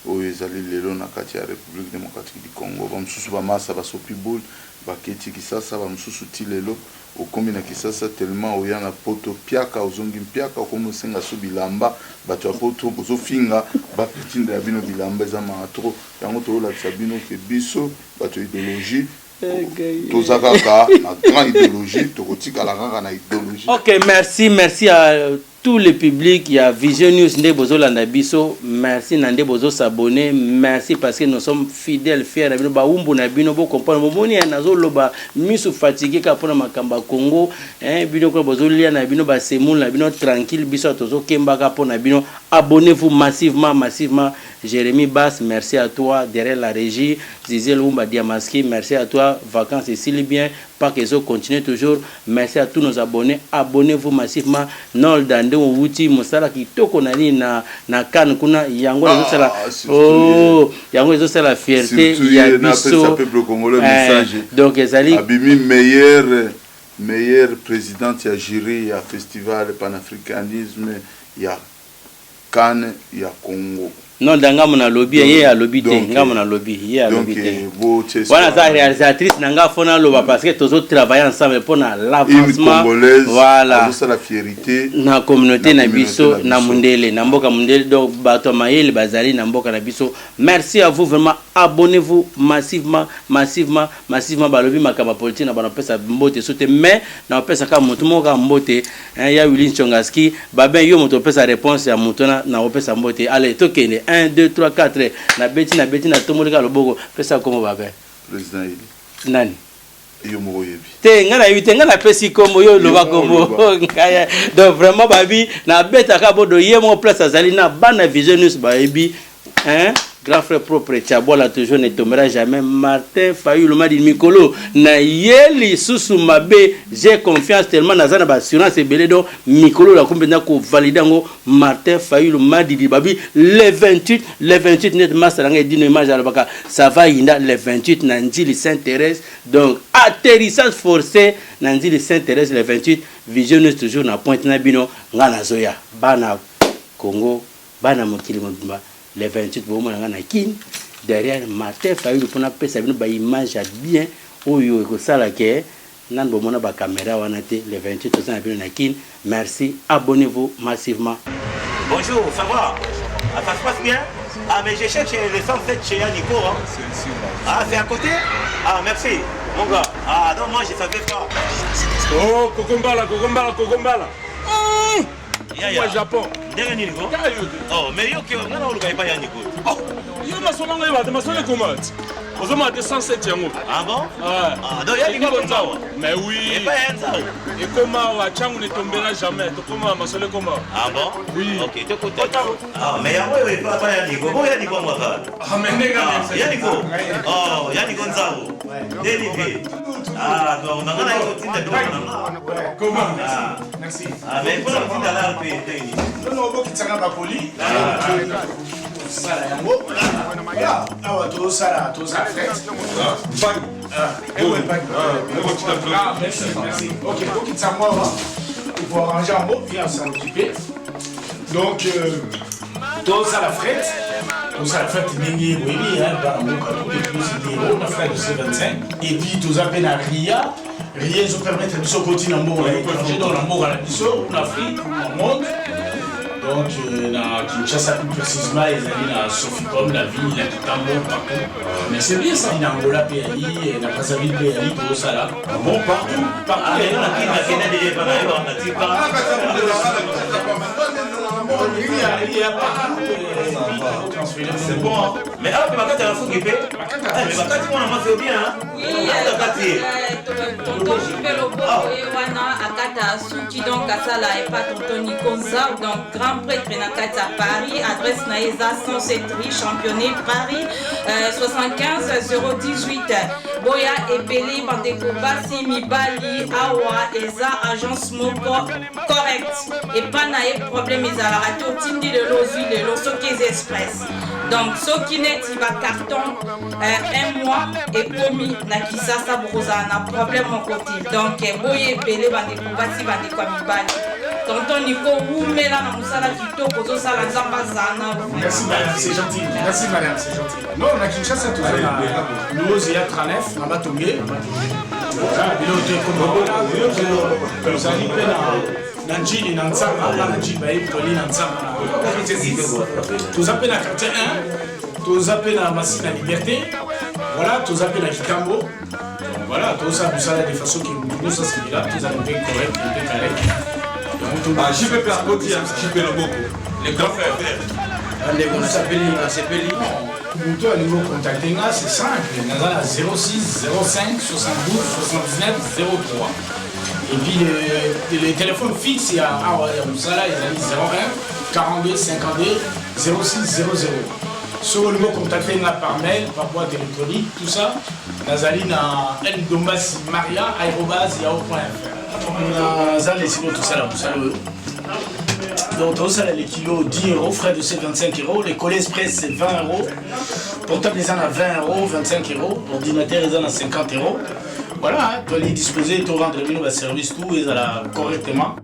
oyo ezali lelo na kati ya République démocratique du Congo bamususu bamasa basopibule baketi kisasa bamususu ti lelo okomi na kisasa tellement oya na poto piaka ozongi piaka okomi senga so bilamba bato ya poto bozofinga bapetinda ya bino bilamba eza matro yango tolakisa bino ke biso bato idéologie tozakaka na grande idéologie tokotikala kaka na idéologie. Ok, merci à tout le public, il y a Vision News Nde Bozo Landabiso, merci Nande Bozo s'abonner, merci parce que nous sommes fidèles, fiers, ba umbu na bino bo comprendre moni na zo loba misu fatigué ka pona makamba Congo, bino ko bozo lia na bino ba semul na bino tranquille biso tozo kemba ka pona bino, abonnez-vous massivement. Jérémy Bass, merci à toi derrière la régie, Zizel Oumba Diamaski, merci à toi, Vacances et Silibien, Pakezo continue toujours, merci à tous nos abonnés, abonnez-vous massivement, Nol Dande Wuti Mosala qui toko nani na kan kuna yango les autres yango les autres la fierté il y a biso peuple congolais message donc ezali abimi meilleur président ya jury ya festival panafricanisme ya Cannes ya Congo. Non, dans mon lobby, il y a lobby, dans lobby, il y a lobby. Voilà, la réalisatrice n'a pas lobby parce que tous autres travaillent ensemble pour l'avancement. Voilà. C'est la fierté. Na communauté na biso na mundele, na mboka mundele donc bato maïl bazali na mboka na biso. Merci à vous vraiment, abonnez-vous massivement. Balobi makamba politique na banapesa mbote sote mais na pesa ka mutu moka mbote. Ya Willy Chongaski, baben yo moto pesa réponse ya mutona na opesa mbote. Allez, tokene 1, 2, 3, 4. Na beti na tomolika loboko. Pesa komo babe. Président Eli. Nani? Yo mo yebi. Te ngana pesi komo yo loba komo. Donc vraiment babi na beta ka bodo yemo place azali na bana Vision News babi. Grand frère propre Tchabola toujours ne tombera jamais. Martin Fayulu m'a dit Mikolo na yeli susu mabe j'ai confiance tellement dans une assurance et belé donc Mikolo la combien ko valider ngo Martin Fayulu m'a dit babi le 28 net master nga dit no image alabaka ça va inda le 28 na Njili Sainte-Thérèse donc atterrissage forcé na Njili Sainte-Thérèse le 28 Vision News toujours na pointe na bino nga na zoya bana Congo bana mokili mobimba les 28 pour moi na kin derrière Martin Fayulu pour na pesa bino ba image bien oyo ko sala ke nan bo mona ba caméra wana te les 28 ans bino na kin merci abonnez-vous massivement. Bonjour, ça va? Ça se passe bien? Ah mais je cherche le 107 chez Nico hein. Ah c'est à côté? Ah merci mon gars. Ah non moi je savais pas. Oh Kokombala. Moi Japon. Derrière Nico. Oh mais yo que non on le pas ya Nico. Oh, yo na solo ngaiba, ma solo comment? Ozoma de 107 yango. Ah bon? Ah, donc ya Nico comme ça. Mais oui. Et pas un ça. Et comment wa changu ne tombera jamais. To comment ma solo comment? Ah bon? Oui. OK, to côté. Ah mais ya wewe pas ya Nico. Bon ya Nico moi ça. Ah mais nega ya Nico. Oh, ya Nico nzao. Delivé. Ah, donc on a eu tinda do. Comment? Merci. Ah mais pour la tinda là pe teni. Non, on va pas poli. Ça là, yango. Ah, tout ça fait. Merci. Ok, donc il s'en va. Il faut arranger en mot, viens s'en occuper. Donc, tout ça la frette. Tout ça la frette, oui, dans le cas on a fait de C25. Et puis, tout ça, peine à Ria. Rien ne permet de se continuer en mot. Dans le mot, en Afrique, en monde. Donc, na Kinshasa plus précisément, ils allaient na Sofipom, la ville, la Kitambo, partout. Mais c'est bien ça. En Angola, pays, na Brazzaville, pays, tout ça là. Bon, partout. Ah, mais on a qui n'a déjà pas d'ailleurs, on a dit pas. C'est bon, hein. Mais ah, mais ma carte, elle a fou qui paie. Mais ma carte, on a fait bien, hein. Oui, tonton Jupelo Wana Akata Souti donc Kasala et pas tonton Nikonza donc grand prêtre Nakata Paris adresse Naïza 107 rue championné Paris 75 018 boya ebele bandeko basi mibali awa eza agence moko correct epa na ye problème ezalaka te otindi lelo ozwi lelo soki eza express donc soki neti bacarton un mois ekomi na kisasa bokozala na problème moko te donc boya ebele bandeko basi bandeko ya mibali tonton Nico wumela na mosala kitoko ozosala nzambe azala na merci madame c'est gentil merci madame c'est gentil non na Kinshasa toza na nouveau ya 39 na batonge bilo te comme ozali mpe na njini na nzamba na njini bayebi toli na nzamba toza mpe na quartier 1 toza mpe na masine ya liberté voilà toza mpe na kikambo voilà toza mosala de façon que nous assimila toza mpe correct mpe carré JP Percotia, JP Loboko, les grands frères verts. On a sepeli. Mutu alingo contacter nga c'est simple, nazala 06 05 72 79 03. Et puis le téléphone fixe il y a Moussala, ils ont 01 42 52 06 00. Sur le mot contacter nga par mail, par boîte électronique, tout ça, nazali na ndombasimaria@yahoo.fr. Nazali les silos tout ça là, Moussala. Donc tout ça les kilos 10 €, frais de 25 €, les collets express c'est 20 €, portable ils en a 20 €, 25 €, ordinateur ils en a 50 €. Voilà, tu vas les disposer, tu vas rendre le service tout, ils ont correctement.